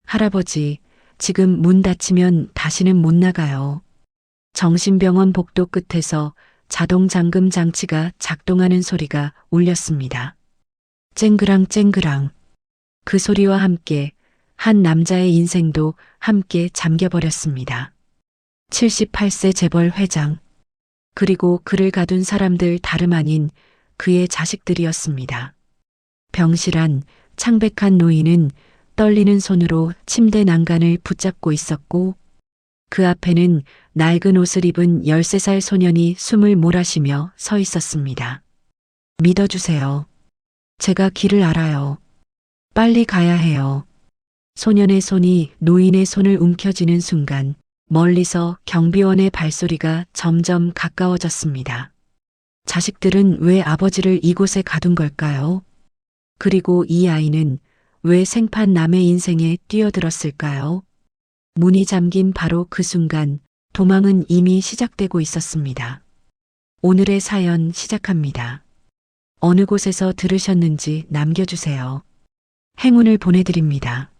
할아버지, 지금 문 닫히면 다시는 못 나가요. 정신병원 복도 끝에서 자동 잠금 장치가 작동하는 소리가 울렸습니다. 쨍그랑 쨍그랑. 그 소리와 함께 한 남자의 인생도 함께 잠겨버렸습니다. 78세 재벌 회장. 그리고 그를 가둔 사람들 다름 아닌 그의 자식들이었습니다. 병실한 창백한 노인은 떨리는 손으로 침대 난간을 붙잡고 있었고 그 앞에는 낡은 옷을 입은 13살 소년이 숨을 몰아쉬며 서 있었습니다. 믿어주세요. 제가 길을 알아요. 빨리 가야 해요. 소년의 손이 노인의 손을 움켜쥐는 순간 멀리서 경비원의 발소리가 점점 가까워졌습니다. 자식들은 왜 아버지를 이곳에 가둔 걸까요? 그리고 이 아이는 왜 생판 남의 인생에 뛰어들었을까요? 문이 잠긴 바로 그 순간 도망은 이미 시작되고 있었습니다. 오늘의 사연 시작합니다. 어느 곳에서 들으셨는지 남겨주세요. 행운을 보내드립니다.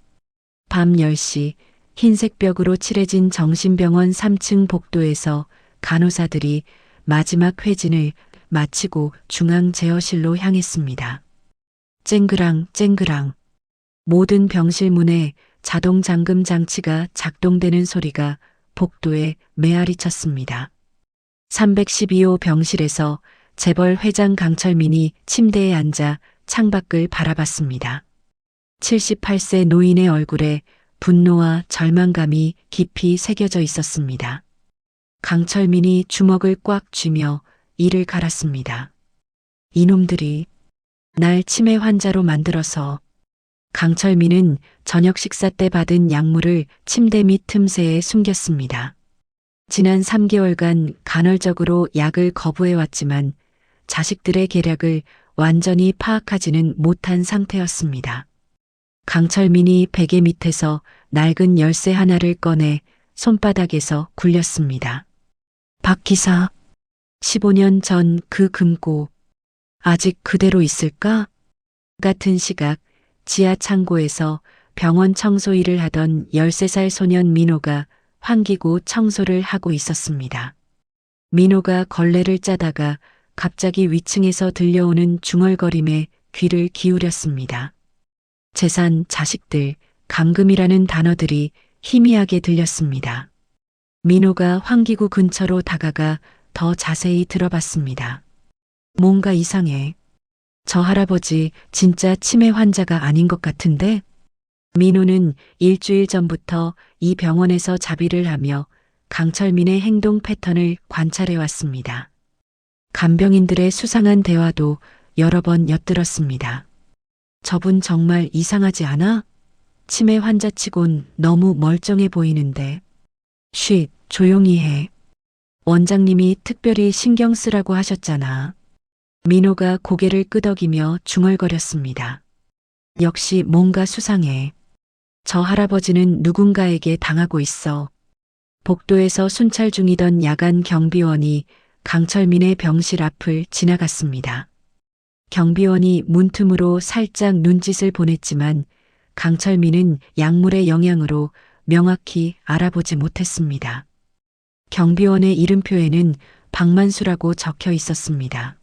밤 10시 흰색 벽으로 칠해진 정신병원 3층 복도에서 간호사들이 마지막 회진을 마치고 중앙 제어실로 향했습니다. 쨍그랑 쨍그랑. 모든 병실 문에 자동 잠금 장치가 작동되는 소리가 복도에 메아리 쳤습니다. 312호 병실에서 재벌 회장 강철민이 침대에 앉아 창밖을 바라봤습니다. 78세 노인의 얼굴에 분노와 절망감이 깊이 새겨져 있었습니다. 강철민이 주먹을 꽉 쥐며 이를 갈았습니다. 이놈들이 날 치매 환자로 만들어서. 강철민은 저녁 식사 때 받은 약물을 침대 밑 틈새에 숨겼습니다. 지난 3개월간 간헐적으로 약을 거부해왔지만 자식들의 계략을 완전히 파악하지는 못한 상태였습니다. 강철민이 베개 밑에서 낡은 열쇠 하나를 꺼내 손바닥에서 굴렸습니다. 박 기사, 15년 전 그 금고, 아직 그대로 있을까? 같은 시각 지하 창고에서 병원 청소 일을 하던 13살 소년 민호가 환기구 청소를 하고 있었습니다. 민호가 걸레를 짜다가 갑자기 위층에서 들려오는 중얼거림에 귀를 기울였습니다. 재산, 자식들, 감금이라는 단어들이 희미하게 들렸습니다. 민호가 환기구 근처로 다가가 더 자세히 들어봤습니다. 뭔가 이상해. 저 할아버지 진짜 치매 환자가 아닌 것 같은데? 민호는 일주일 전부터 이 병원에서 자비를 하며 강철민의 행동 패턴을 관찰해 왔습니다. 간병인들의 수상한 대화도 여러 번 엿들었습니다. 저분 정말 이상하지 않아? 치매 환자치곤 너무 멀쩡해 보이는데. 쉿, 조용히 해. 원장님이 특별히 신경 쓰라고 하셨잖아. 민호가 고개를 끄덕이며 중얼거렸습니다. 역시 뭔가 수상해. 저 할아버지는 누군가에게 당하고 있어. 복도에서 순찰 중이던 야간 경비원이 강철민의 병실 앞을 지나갔습니다. 경비원이 문틈으로 살짝 눈짓을 보냈지만 강철민은 약물의 영향으로 명확히 알아보지 못했습니다. 경비원의 이름표에는 박만수라고 적혀 있었습니다.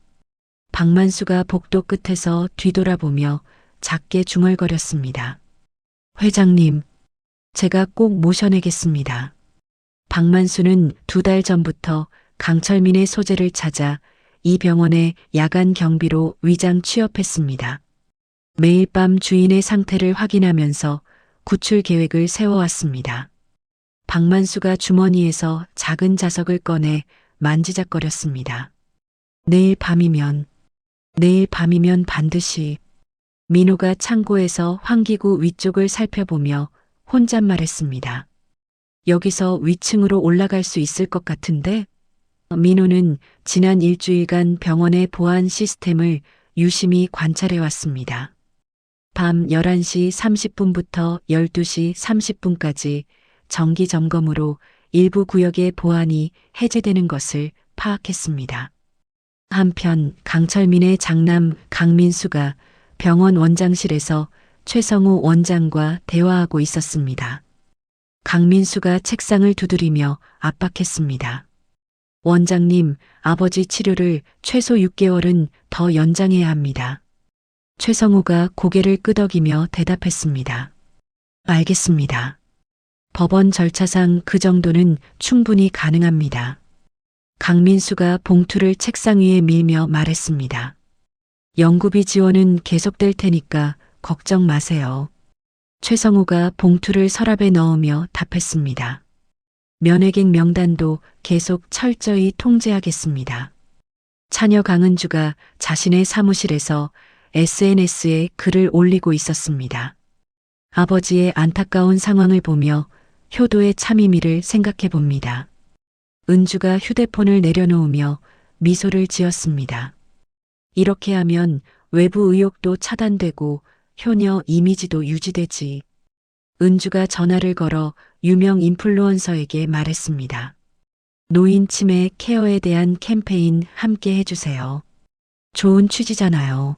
박만수가 복도 끝에서 뒤돌아보며 작게 중얼거렸습니다. 회장님, 제가 꼭 모셔내겠습니다. 박만수는 2달 전부터 강철민의 소재를 찾아 이 병원의 야간 경비로 위장 취업했습니다. 매일 밤 주인의 상태를 확인하면서 구출 계획을 세워왔습니다. 박만수가 주머니에서 작은 자석을 꺼내 만지작거렸습니다. 내일 밤이면 반드시. 민호가 창고에서 환기구 위쪽을 살펴보며 혼잣말했습니다. 여기서 위층으로 올라갈 수 있을 것 같은데? 민호는 지난 일주일간 병원의 보안 시스템을 유심히 관찰해 왔습니다. 밤 11시 30분부터 12시 30분까지 정기 점검으로 일부 구역의 보안이 해제되는 것을 파악했습니다. 한편 강철민의 장남 강민수가 병원 원장실에서 최성우 원장과 대화하고 있었습니다. 강민수가 책상을 두드리며 압박했습니다. 원장님, 아버지 치료를 최소 6개월은 더 연장해야 합니다. 최성우가 고개를 끄덕이며 대답했습니다. 알겠습니다. 법원 절차상 그 정도는 충분히 가능합니다. 강민수가 봉투를 책상 위에 밀며 말했습니다. 연구비 지원은 계속될 테니까 걱정 마세요. 최성우가 봉투를 서랍에 넣으며 답했습니다. 면회객 명단도 계속 철저히 통제하겠습니다. 차녀 강은주가 자신의 사무실에서 SNS에 글을 올리고 있었습니다. 아버지의 안타까운 상황을 보며 효도의 참의미를 생각해 봅니다. 은주가 휴대폰을 내려놓으며 미소를 지었습니다. 이렇게 하면 외부 의혹도 차단되고 효녀 이미지도 유지되지. 은주가 전화를 걸어 유명 인플루언서에게 말했습니다. 노인 치매 케어에 대한 캠페인 함께 해주세요. 좋은 취지잖아요.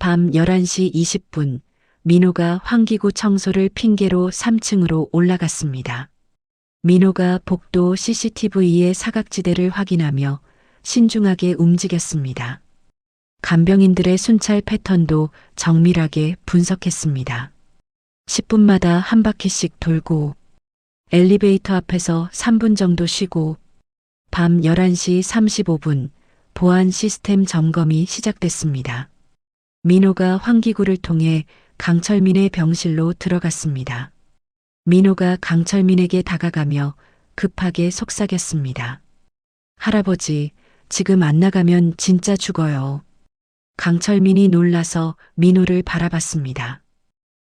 밤 11시 20분 민호가 환기구 청소를 핑계로 3층으로 올라갔습니다. 민호가 복도 CCTV의 사각지대를 확인하며 신중하게 움직였습니다. 간병인들의 순찰 패턴도 정밀하게 분석했습니다. 10분마다 한 바퀴씩 돌고 엘리베이터 앞에서 3분 정도 쉬고 밤 11시 35분 보안 시스템 점검이 시작됐습니다. 민호가 환기구를 통해 강철민의 병실로 들어갔습니다. 민호가 강철민에게 다가가며 급하게 속삭였습니다. 할아버지, 지금 안 나가면 진짜 죽어요. 강철민이 놀라서 민호를 바라봤습니다.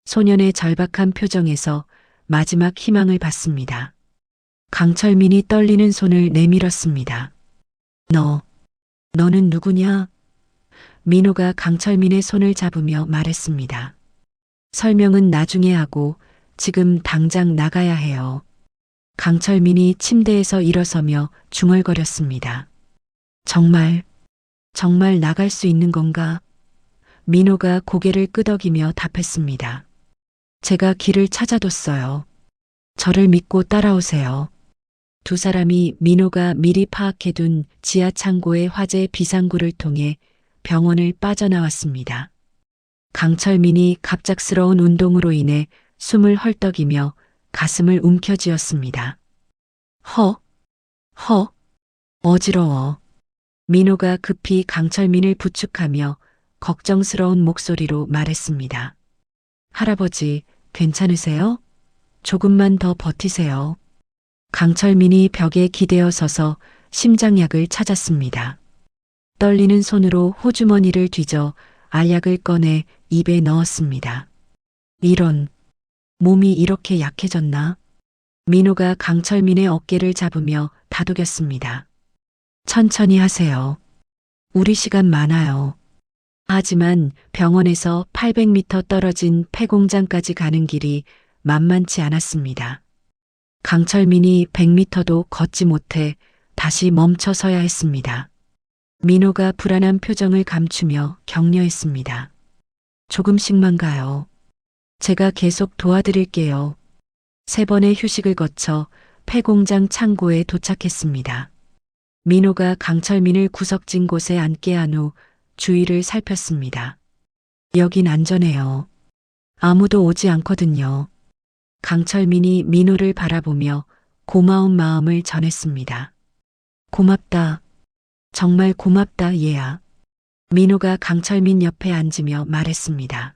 소년의 절박한 표정에서 마지막 희망을 봤습니다. 강철민이 떨리는 손을 내밀었습니다. 너는 누구냐? 민호가 강철민의 손을 잡으며 말했습니다. 설명은 나중에 하고 지금 당장 나가야 해요. 강철민이 침대에서 일어서며 중얼거렸습니다. 정말 나갈 수 있는 건가? 민호가 고개를 끄덕이며 답했습니다. 제가 길을 찾아뒀어요. 저를 믿고 따라오세요. 두 사람이 민호가 미리 파악해둔 지하 창고의 화재 비상구를 통해 병원을 빠져나왔습니다. 강철민이 갑작스러운 운동으로 인해 숨을 헐떡이며 가슴을 움켜쥐었습니다. 어지러워. 민호가 급히 강철민을 부축하며 걱정스러운 목소리로 말했습니다. 할아버지, 괜찮으세요? 조금만 더 버티세요. 강철민이 벽에 기대어 서서 심장약을 찾았습니다. 떨리는 손으로 호주머니를 뒤져 알약을 꺼내 입에 넣었습니다. 이런, 몸이 이렇게 약해졌나? 민호가 강철민의 어깨를 잡으며 다독였습니다. 천천히 하세요. 우리 시간 많아요. 하지만 병원에서 800m 떨어진 폐공장까지 가는 길이 만만치 않았습니다. 강철민이 100m도 걷지 못해 다시 멈춰 서야 했습니다. 민호가 불안한 표정을 감추며 격려했습니다. 조금씩만 가요. 제가 계속 도와드릴게요. 3번의 휴식을 거쳐 폐공장 창고에 도착했습니다. 민호가 강철민을 구석진 곳에 앉게 한 후 주위를 살폈습니다. 여긴 안전해요. 아무도 오지 않거든요. 강철민이 민호를 바라보며 고마운 마음을 전했습니다. 고맙다. 정말 고맙다, 얘야. 민호가 강철민 옆에 앉으며 말했습니다.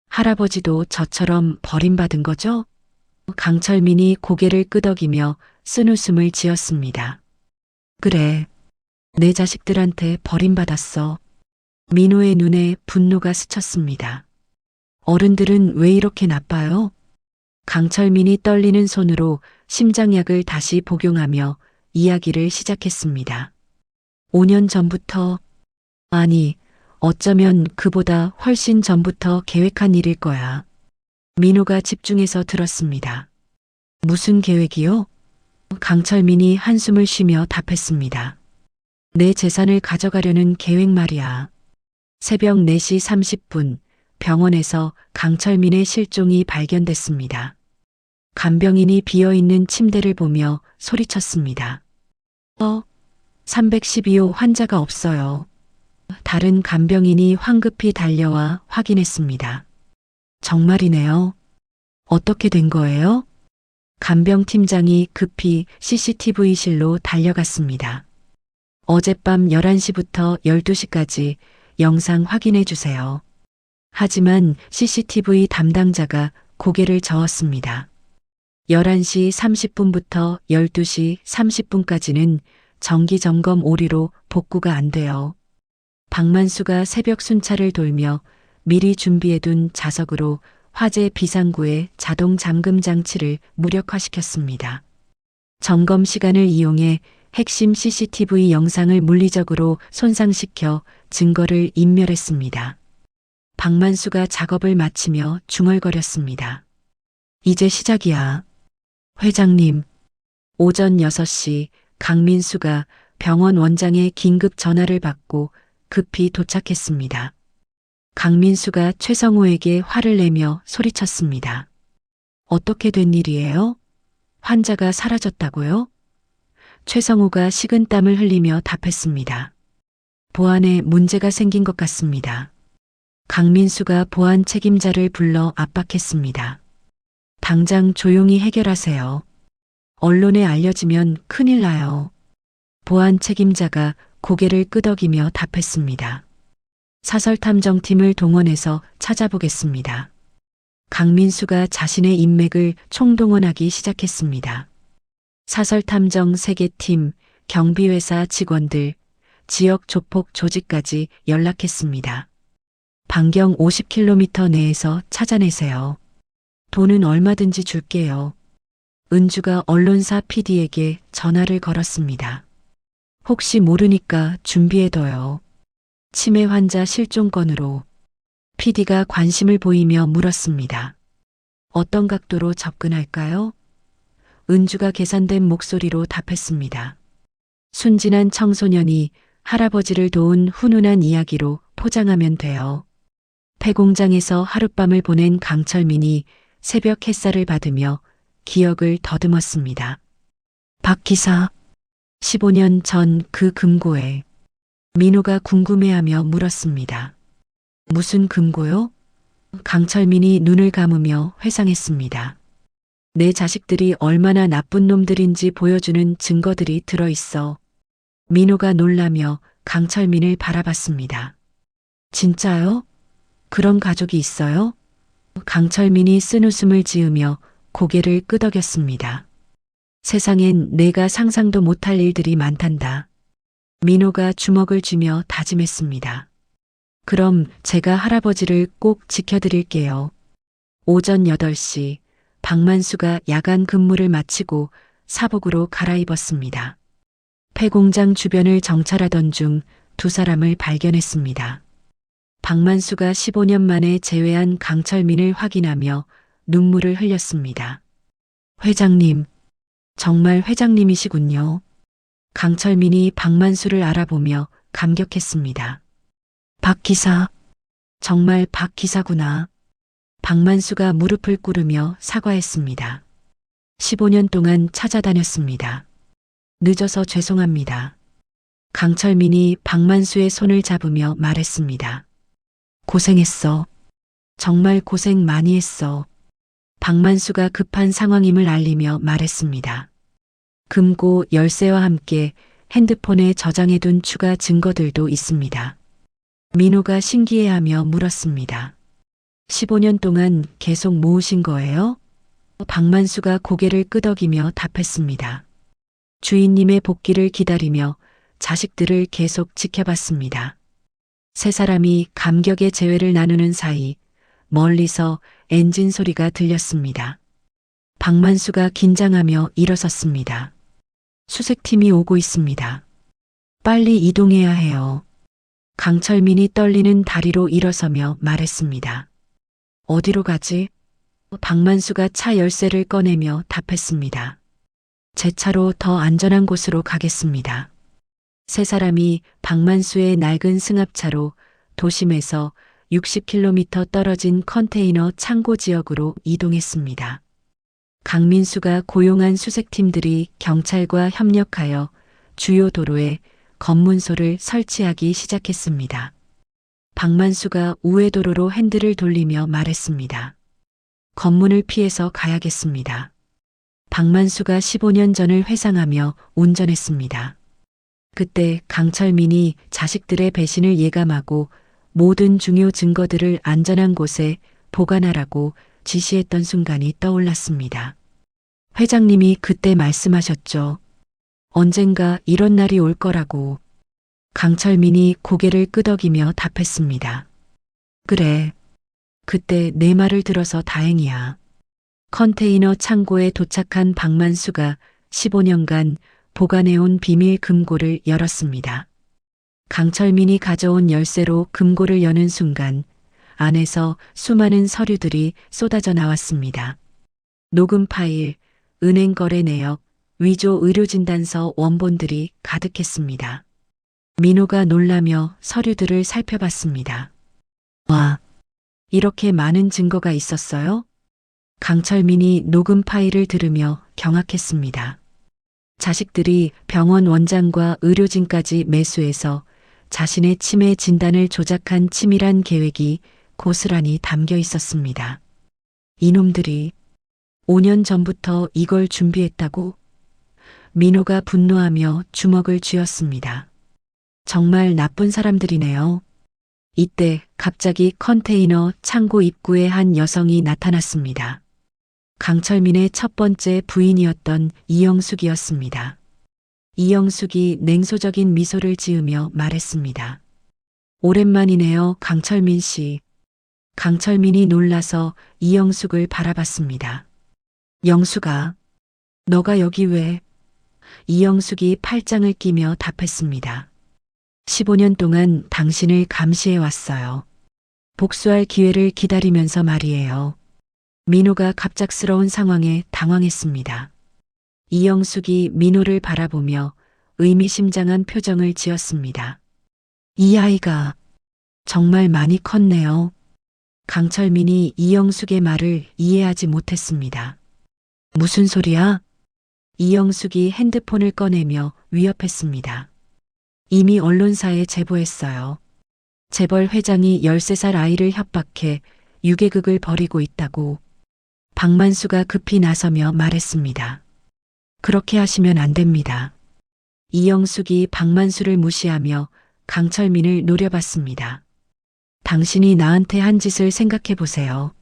할아버지도 저처럼 버림받은 거죠? 강철민이 고개를 끄덕이며 쓴웃음을 지었습니다. 그래, 내 자식들한테 버림받았어. 민호의 눈에 분노가 스쳤습니다. 어른들은 왜 이렇게 나빠요? 강철민이 떨리는 손으로 심장약을 다시 복용하며 이야기를 시작했습니다. 5년 전부터, 아니, 어쩌면 그보다 훨씬 전부터 계획한 일일 거야. 민호가 집중해서 들었습니다. 무슨 계획이요? 강철민이 한숨을 쉬며 답했습니다. 내 재산을 가져가려는 계획 말이야. 새벽 4시 30분 병원에서 강철민의 실종이 발견됐습니다. 간병인이 비어있는 침대를 보며 소리쳤습니다. 312호 환자가 없어요. 다른 간병인이 황급히 달려와 확인했습니다. 정말이네요. 어떻게 된 거예요? 간병팀장이 급히 CCTV실로 달려갔습니다. 어젯밤 11시부터 12시까지 영상 확인해 주세요. 하지만 CCTV 담당자가 고개를 저었습니다. 11시 30분부터 12시 30분까지는 정기점검 오류로 복구가 안 돼요. 박만수가 새벽 순찰을 돌며 미리 준비해둔 자석으로 화재 비상구의 자동 잠금 장치를 무력화시켰습니다. 점검 시간을 이용해 핵심 CCTV 영상을 물리적으로 손상시켜 증거를 인멸했습니다. 박만수가 작업을 마치며 중얼거렸습니다. 이제 시작이야. 회장님, 오전 6시 강민수가 병원 원장의 긴급 전화를 받고 급히 도착했습니다. 강민수가 최성호에게 화를 내며 소리쳤습니다. 어떻게 된 일이에요? 환자가 사라졌다고요? 최성호가 식은땀을 흘리며 답했습니다. 보안에 문제가 생긴 것 같습니다. 강민수가 보안 책임자를 불러 압박했습니다. 당장 조용히 해결하세요. 언론에 알려지면 큰일 나요. 보안 책임자가 고개를 끄덕이며 답했습니다. 사설탐정팀을 동원해서 찾아보겠습니다. 강민수가 자신의 인맥을 총동원하기 시작했습니다. 사설탐정 3개 팀, 경비회사 직원들, 지역 조폭 조직까지 연락했습니다. 반경 50km 내에서 찾아내세요. 돈은 얼마든지 줄게요. 은주가 언론사 PD에게 전화를 걸었습니다. 혹시 모르니까 준비해둬요. 치매 환자 실종 건으로. PD가 관심을 보이며 물었습니다. 어떤 각도로 접근할까요? 은주가 계산된 목소리로 답했습니다. 순진한 청소년이 할아버지를 도운 훈훈한 이야기로 포장하면 돼요. 폐공장에서 하룻밤을 보낸 강철민이 새벽 햇살을 받으며 기억을 더듬었습니다. 박 기사, 15년 전 그 금고에. 민호가 궁금해하며 물었습니다. 무슨 금고요? 강철민이 눈을 감으며 회상했습니다. 내 자식들이 얼마나 나쁜 놈들인지 보여주는 증거들이 들어있어. 민호가 놀라며 강철민을 바라봤습니다. 진짜요? 그런 가족이 있어요? 강철민이 쓴웃음을 지으며 고개를 끄덕였습니다. 세상엔 내가 상상도 못할 일들이 많단다. 민호가 주먹을 쥐며 다짐했습니다. 그럼 제가 할아버지를 꼭 지켜드릴게요. 오전 8시 박만수가 야간 근무를 마치고 사복으로 갈아입었습니다. 폐공장 주변을 정찰하던 중 2사람을 발견했습니다. 박만수가 15년 만에 재회한 강철민을 확인하며 눈물을 흘렸습니다. 회장님, 정말 회장님이시군요. 강철민이 박만수를 알아보며 감격했습니다. 박 기사, 정말 박 기사구나. 박만수가 무릎을 꿇으며 사과했습니다. 15년 동안 찾아다녔습니다. 늦어서 죄송합니다. 강철민이 박만수의 손을 잡으며 말했습니다. 고생했어. 정말 고생 많이 했어. 박만수가 급한 상황임을 알리며 말했습니다. 금고 열쇠와 함께 핸드폰에 저장해둔 추가 증거들도 있습니다. 민호가 신기해하며 물었습니다. 15년 동안 계속 모으신 거예요? 박만수가 고개를 끄덕이며 답했습니다. 주인님의 복귀를 기다리며 자식들을 계속 지켜봤습니다. 3사람이 감격의 재회를 나누는 사이 멀리서 엔진 소리가 들렸습니다. 박만수가 긴장하며 일어섰습니다. 수색팀이 오고 있습니다. 빨리 이동해야 해요. 강철민이 떨리는 다리로 일어서며 말했습니다. 어디로 가지? 박만수가 차 열쇠를 꺼내며 답했습니다. 제 차로 더 안전한 곳으로 가겠습니다. 3사람이 박만수의 낡은 승합차로 도심에서 60km 떨어진 컨테이너 창고 지역으로 이동했습니다. 강민수가 고용한 수색팀들이 경찰과 협력하여 주요 도로에 검문소를 설치하기 시작했습니다. 박만수가 우회도로로 핸들을 돌리며 말했습니다. 검문을 피해서 가야겠습니다. 박만수가 15년 전을 회상하며 운전했습니다. 그때 강철민이 자식들의 배신을 예감하고 모든 중요 증거들을 안전한 곳에 보관하라고 지시했던 순간이 떠올랐습니다. 회장님이 그때 말씀하셨죠. 언젠가 이런 날이 올 거라고. 강철민이 고개를 끄덕이며 답했습니다. 그래. 그때 내 말을 들어서 다행이야. 컨테이너 창고에 도착한 박만수가 15년간 보관해온 비밀 금고를 열었습니다. 강철민이 가져온 열쇠로 금고를 여는 순간 안에서 수많은 서류들이 쏟아져 나왔습니다. 녹음 파일, 은행 거래 내역, 위조 의료진단서 원본들이 가득했습니다. 민호가 놀라며 서류들을 살펴봤습니다. 와, 이렇게 많은 증거가 있었어요? 강철민이 녹음 파일을 들으며 경악했습니다. 자식들이 병원 원장과 의료진까지 매수해서 자신의 치매 진단을 조작한 치밀한 계획이 고스란히 담겨 있었습니다. 이놈들이 5년 전부터 이걸 준비했다고? 민호가 분노하며 주먹을 쥐었습니다. 정말 나쁜 사람들이네요. 이때 갑자기 컨테이너 창고 입구에 한 여성이 나타났습니다. 강철민의 첫 번째 부인이었던 이영숙이었습니다. 이영숙이 냉소적인 미소를 지으며 말했습니다. 오랜만이네요, 강철민 씨. 강철민이 놀라서 이영숙을 바라봤습니다. 영숙아, 너가 여기 왜? 이영숙이 팔짱을 끼며 답했습니다. 15년 동안 당신을 감시해 왔어요. 복수할 기회를 기다리면서 말이에요. 민호가 갑작스러운 상황에 당황했습니다. 이영숙이 민호를 바라보며 의미심장한 표정을 지었습니다. 이 아이가 정말 많이 컸네요. 강철민이 이영숙의 말을 이해하지 못했습니다. 무슨 소리야? 이영숙이 핸드폰을 꺼내며 위협했습니다. 이미 언론사에 제보했어요. 재벌 회장이 13살 아이를 협박해 유괴극을 벌이고 있다고. 박만수가 급히 나서며 말했습니다. 그렇게 하시면 안 됩니다. 이영숙이 박만수를 무시하며 강철민을 노려봤습니다. 당신이 나한테 한 짓을 생각해 보세요.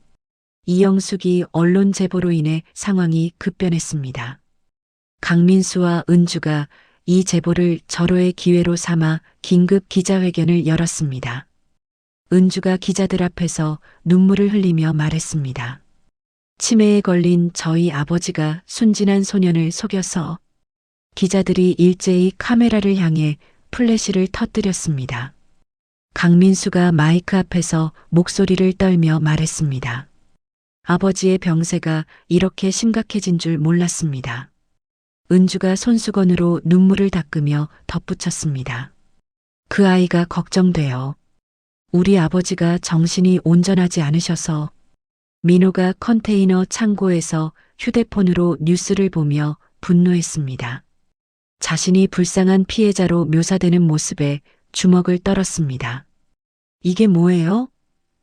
이영숙이 언론 제보로 인해 상황이 급변했습니다. 강민수와 은주가 이 제보를 절호의 기회로 삼아 긴급 기자회견을 열었습니다. 은주가 기자들 앞에서 눈물을 흘리며 말했습니다. 치매에 걸린 저희 아버지가 순진한 소년을 속여서. 기자들이 일제히 카메라를 향해 플래시를 터뜨렸습니다. 강민수가 마이크 앞에서 목소리를 떨며 말했습니다. 아버지의 병세가 이렇게 심각해진 줄 몰랐습니다. 은주가 손수건으로 눈물을 닦으며 덧붙였습니다. 그 아이가 걱정돼요. 우리 아버지가 정신이 온전하지 않으셔서. 민호가 컨테이너 창고에서 휴대폰으로 뉴스를 보며 분노했습니다. 자신이 불쌍한 피해자로 묘사되는 모습에 주먹을 떨었습니다. 이게 뭐예요?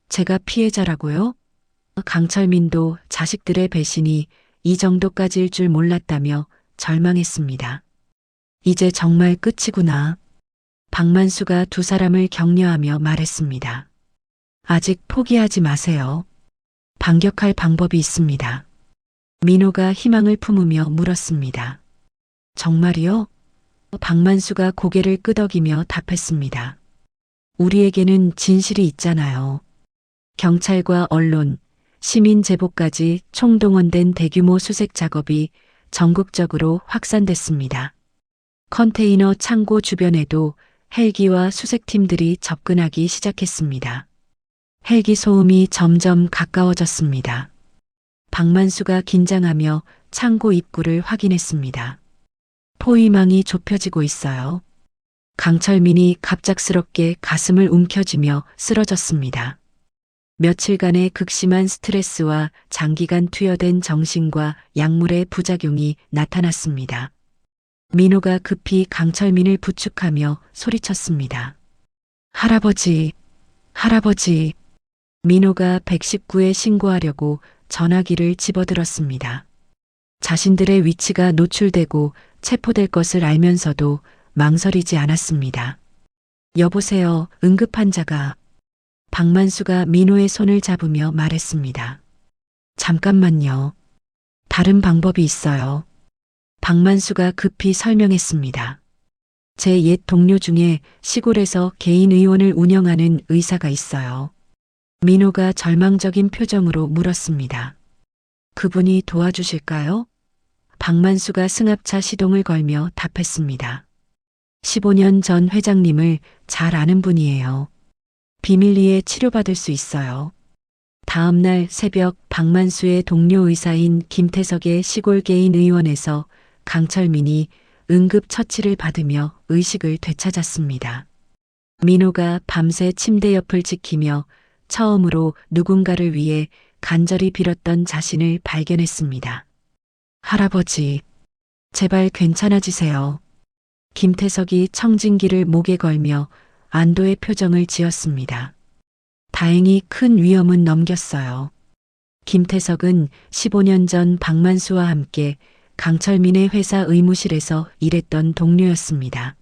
제가 피해자라고요? 강철민도 자식들의 배신이 이 정도까지일 줄 몰랐다며 절망했습니다. 이제 정말 끝이구나. 박만수가 두 사람을 격려하며 말했습니다. 아직 포기하지 마세요. 반격할 방법이 있습니다. 민호가 희망을 품으며 물었습니다. 정말이요? 박만수가 고개를 끄덕이며 답했습니다. 우리에게는 진실이 있잖아요. 경찰과 언론, 시민 제보까지 총동원된 대규모 수색 작업이 전국적으로 확산됐습니다. 컨테이너 창고 주변에도 헬기와 수색팀들이 접근하기 시작했습니다. 헬기 소음이 점점 가까워졌습니다. 박만수가 긴장하며 창고 입구를 확인했습니다. 포위망이 좁혀지고 있어요. 강철민이 갑작스럽게 가슴을 움켜쥐며 쓰러졌습니다. 며칠간의 극심한 스트레스와 장기간 투여된 정신과 약물의 부작용이 나타났습니다. 민호가 급히 강철민을 부축하며 소리쳤습니다. 할아버지, 할아버지. 민호가 119에 신고하려고 전화기를 집어들었습니다. 자신들의 위치가 노출되고 체포될 것을 알면서도 망설이지 않았습니다. 여보세요, 응급환자가. 박만수가 민호의 손을 잡으며 말했습니다. 잠깐만요. 다른 방법이 있어요. 박만수가 급히 설명했습니다. 제 옛 동료 중에 시골에서 개인 의원을 운영하는 의사가 있어요. 민호가 절망적인 표정으로 물었습니다. 그분이 도와주실까요? 박만수가 승합차 시동을 걸며 답했습니다. 15년 전 회장님을 잘 아는 분이에요. 비밀리에 치료받을 수 있어요. 다음 날 새벽 박만수의 동료 의사인 김태석의 시골 개인 의원에서 강철민이 응급 처치를 받으며 의식을 되찾았습니다. 민호가 밤새 침대 옆을 지키며 처음으로 누군가를 위해 간절히 빌었던 자신을 발견했습니다. 할아버지, 제발 괜찮아지세요. 김태석이 청진기를 목에 걸며 안도의 표정을 지었습니다. 다행히 큰 위험은 넘겼어요. 김태석은 15년 전 박만수와 함께 강철민의 회사 의무실에서 일했던 동료였습니다.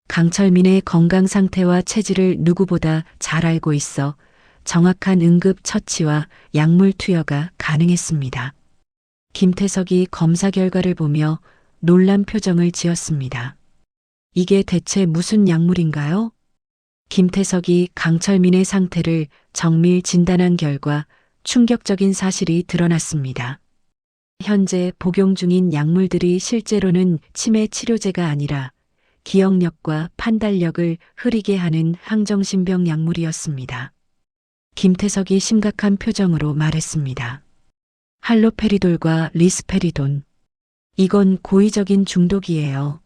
강철민의 건강 상태와 체질을 누구보다 잘 알고 있어 정확한 응급 처치와 약물 투여가 가능했습니다. 김태석이 검사 결과를 보며 놀란 표정을 지었습니다. 이게 대체 무슨 약물인가요? 김태석이 강철민의 상태를 정밀 진단한 결과 충격적인 사실이 드러났습니다. 현재 복용 중인 약물들이 실제로는 치매 치료제가 아니라 기억력과 판단력을 흐리게 하는 항정신병 약물이었습니다. 김태석이 심각한 표정으로 말했습니다. 할로페리돌과 리스페리돈. 이건 고의적인 중독이에요.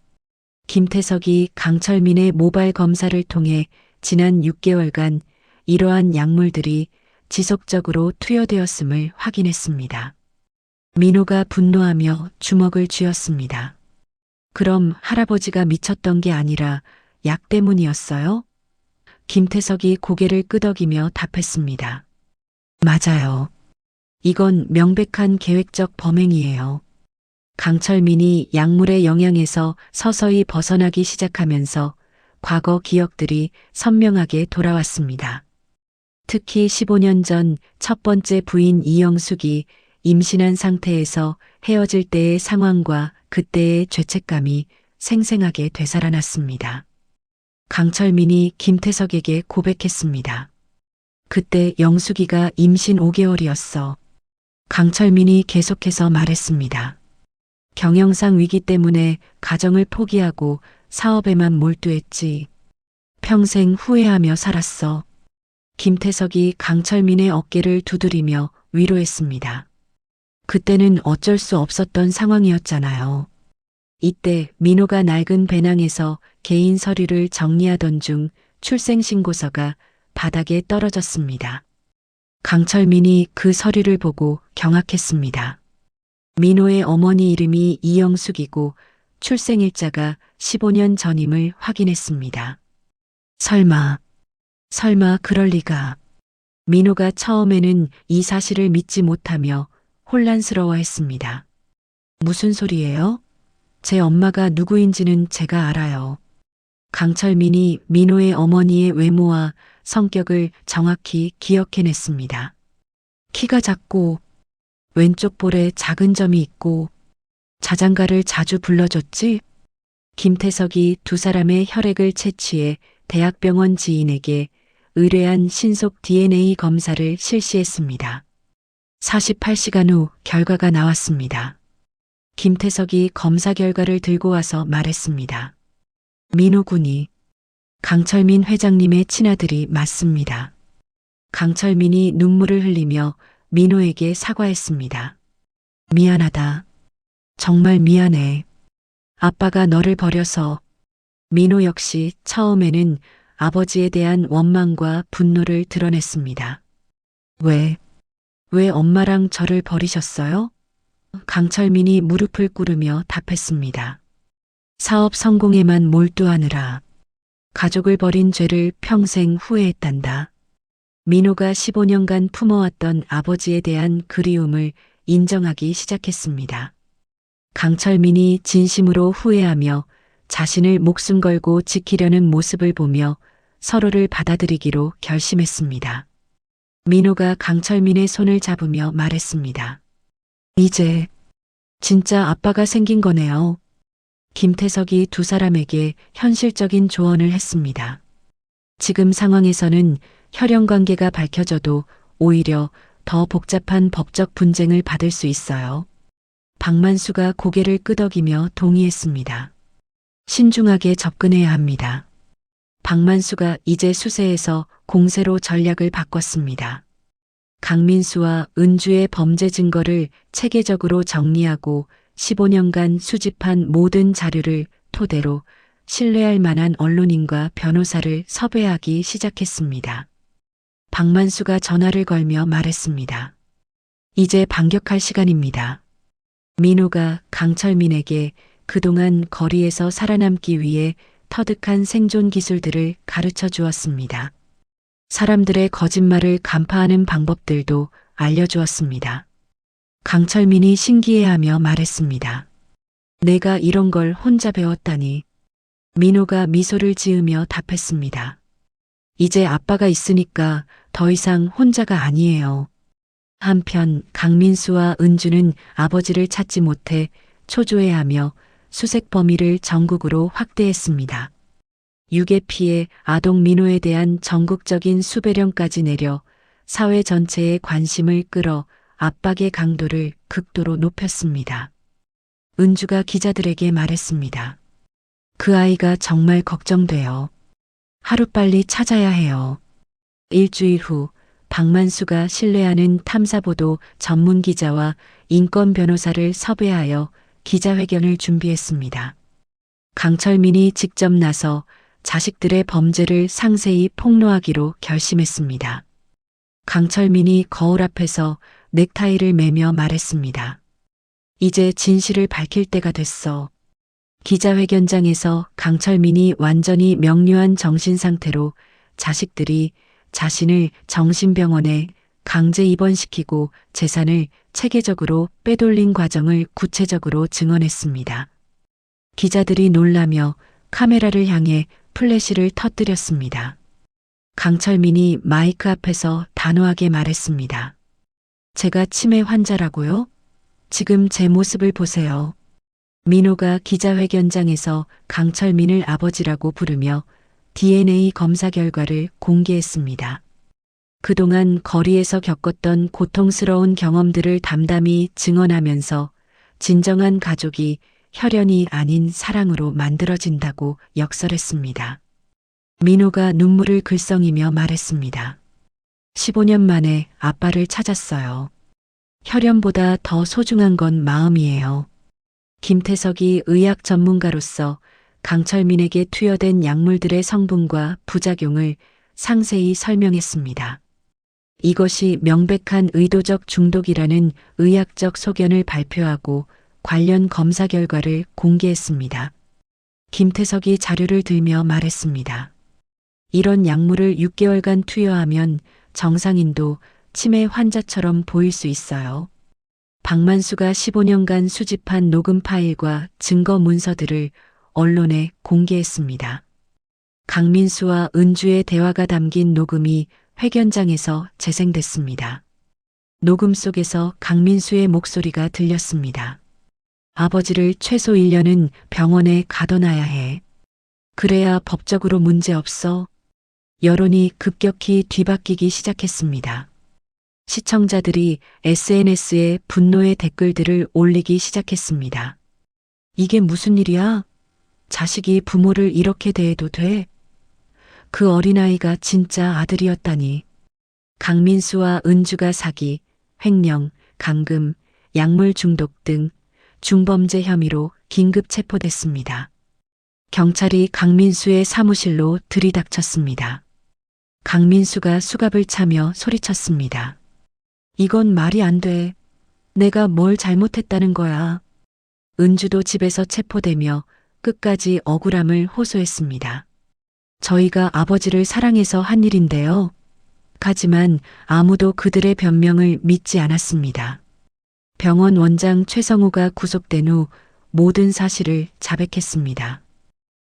김태석이 강철민의 모발 검사를 통해 지난 6개월간 이러한 약물들이 지속적으로 투여되었음을 확인했습니다. 민호가 분노하며 주먹을 쥐었습니다. 그럼 할아버지가 미쳤던 게 아니라 약 때문이었어요? 김태석이 고개를 끄덕이며 답했습니다. 맞아요. 이건 명백한 계획적 범행이에요. 강철민이 약물의 영향에서 서서히 벗어나기 시작하면서 과거 기억들이 선명하게 돌아왔습니다. 특히 15년 전 첫 번째 부인 이영숙이 임신한 상태에서 헤어질 때의 상황과 그때의 죄책감이 생생하게 되살아났습니다. 강철민이 김태석에게 고백했습니다. 그때 영숙이가 임신 5개월이었어. 강철민이 계속해서 말했습니다. 경영상 위기 때문에 가정을 포기하고 사업에만 몰두했지. 평생 후회하며 살았어. 김태석이 강철민의 어깨를 두드리며 위로했습니다. 그때는 어쩔 수 없었던 상황이었잖아요. 이때 민호가 낡은 배낭에서 개인 서류를 정리하던 중 출생신고서가 바닥에 떨어졌습니다. 강철민이 그 서류를 보고 경악했습니다. 민호의 어머니 이름이 이영숙이고 출생일자가 15년 전임을 확인했습니다. 설마 그럴 리가. 민호가 처음에는 이 사실을 믿지 못하며 혼란스러워했습니다. 무슨 소리예요? 제 엄마가 누구인지는 제가 알아요. 강철민이 민호의 어머니의 외모와 성격을 정확히 기억해냈습니다. 키가 작고 왼쪽 볼에 작은 점이 있고 자장가를 자주 불러줬지? 김태석이 두 사람의 혈액을 채취해 대학병원 지인에게 의뢰한 신속 DNA 검사를 실시했습니다. 48시간 후 결과가 나왔습니다. 김태석이 검사 결과를 들고 와서 말했습니다. 민호 군이 강철민 회장님의 친아들이 맞습니다. 강철민이 눈물을 흘리며 민호에게 사과했습니다. 미안하다. 정말 미안해. 아빠가 너를 버려서. 민호 역시 처음에는 아버지에 대한 원망과 분노를 드러냈습니다. 왜 엄마랑 저를 버리셨어요? 강철민이 무릎을 꿇으며 답했습니다. 사업 성공에만 몰두하느라 가족을 버린 죄를 평생 후회했단다. 민호가 15년간 품어왔던 아버지에 대한 그리움을 인정하기 시작했습니다. 강철민이 진심으로 후회하며 자신을 목숨 걸고 지키려는 모습을 보며 서로를 받아들이기로 결심했습니다. 민호가 강철민의 손을 잡으며 말했습니다. 이제 진짜 아빠가 생긴 거네요. 김태석이 두 사람에게 현실적인 조언을 했습니다. 지금 상황에서는 혈연 관계가 밝혀져도 오히려 더 복잡한 법적 분쟁을 받을 수 있어요. 박만수가 고개를 끄덕이며 동의했습니다. 신중하게 접근해야 합니다. 박만수가 이제 수세에서 공세로 전략을 바꿨습니다. 강민수와 은주의 범죄 증거를 체계적으로 정리하고 15년간 수집한 모든 자료를 토대로 신뢰할 만한 언론인과 변호사를 섭외하기 시작했습니다. 박만수가 전화를 걸며 말했습니다. 이제 반격할 시간입니다. 민호가 강철민에게 그동안 거리에서 살아남기 위해 터득한 생존 기술들을 가르쳐 주었습니다. 사람들의 거짓말을 간파하는 방법들도 알려주었습니다. 강철민이 신기해하며 말했습니다. 내가 이런 걸 혼자 배웠다니. 민호가 미소를 지으며 답했습니다. 이제 아빠가 있으니까 더 이상 혼자가 아니에요. 한편 강민수와 은주는 아버지를 찾지 못해 초조해하며 수색 범위를 전국으로 확대했습니다. 유괴 피해 아동 민호에 대한 전국적인 수배령까지 내려 사회 전체의 관심을 끌어 압박의 강도를 극도로 높였습니다. 은주가 기자들에게 말했습니다. 그 아이가 정말 걱정돼요. 하루빨리 찾아야 해요. 일주일 후 박만수가 신뢰하는 탐사보도 전문 기자와 인권 변호사를 섭외하여 기자회견을 준비했습니다. 강철민이 직접 나서 자식들의 범죄를 상세히 폭로하기로 결심했습니다. 강철민이 거울 앞에서 넥타이를 매며 말했습니다. 이제 진실을 밝힐 때가 됐어. 기자회견장에서 강철민이 완전히 명료한 정신 상태로 자식들이 자신을 정신병원에 강제 입원시키고 재산을 체계적으로 빼돌린 과정을 구체적으로 증언했습니다. 기자들이 놀라며 카메라를 향해 플래시를 터뜨렸습니다. 강철민이 마이크 앞에서 단호하게 말했습니다. 제가 치매 환자라고요? 지금 제 모습을 보세요. 민호가 기자회견장에서 강철민을 아버지라고 부르며 DNA 검사 결과를 공개했습니다. 그동안 거리에서 겪었던 고통스러운 경험들을 담담히 증언하면서 진정한 가족이 혈연이 아닌 사랑으로 만들어진다고 역설했습니다. 민호가 눈물을 글썽이며 말했습니다. 15년 만에 아빠를 찾았어요. 혈연보다 더 소중한 건 마음이에요. 김태석이 의학 전문가로서 강철민에게 투여된 약물들의 성분과 부작용을 상세히 설명했습니다. 이것이 명백한 의도적 중독이라는 의학적 소견을 발표하고 관련 검사 결과를 공개했습니다. 김태석이 자료를 들며 말했습니다. 이런 약물을 6개월간 투여하면 정상인도 치매 환자처럼 보일 수 있어요. 박만수가 15년간 수집한 녹음 파일과 증거 문서들을 언론에 공개했습니다. 강민수와 은주의 대화가 담긴 녹음이 회견장에서 재생됐습니다. 녹음 속에서 강민수의 목소리가 들렸습니다. 아버지를 최소 1년은 병원에 가둬놔야 해. 그래야 법적으로 문제 없어. 여론이 급격히 뒤바뀌기 시작했습니다. 시청자들이 SNS에 분노의 댓글들을 올리기 시작했습니다. 이게 무슨 일이야? 자식이 부모를 이렇게 대해도 돼? 그 어린아이가 진짜 아들이었다니. 강민수와 은주가 사기, 횡령, 감금, 약물 중독 등 중범죄 혐의로 긴급 체포됐습니다. 경찰이 강민수의 사무실로 들이닥쳤습니다. 강민수가 수갑을 차며 소리쳤습니다. 이건 말이 안 돼. 내가 뭘 잘못했다는 거야. 은주도 집에서 체포되며 끝까지 억울함을 호소했습니다. 저희가 아버지를 사랑해서 한 일인데요. 하지만 아무도 그들의 변명을 믿지 않았습니다. 병원 원장 최성우가 구속된 후 모든 사실을 자백했습니다.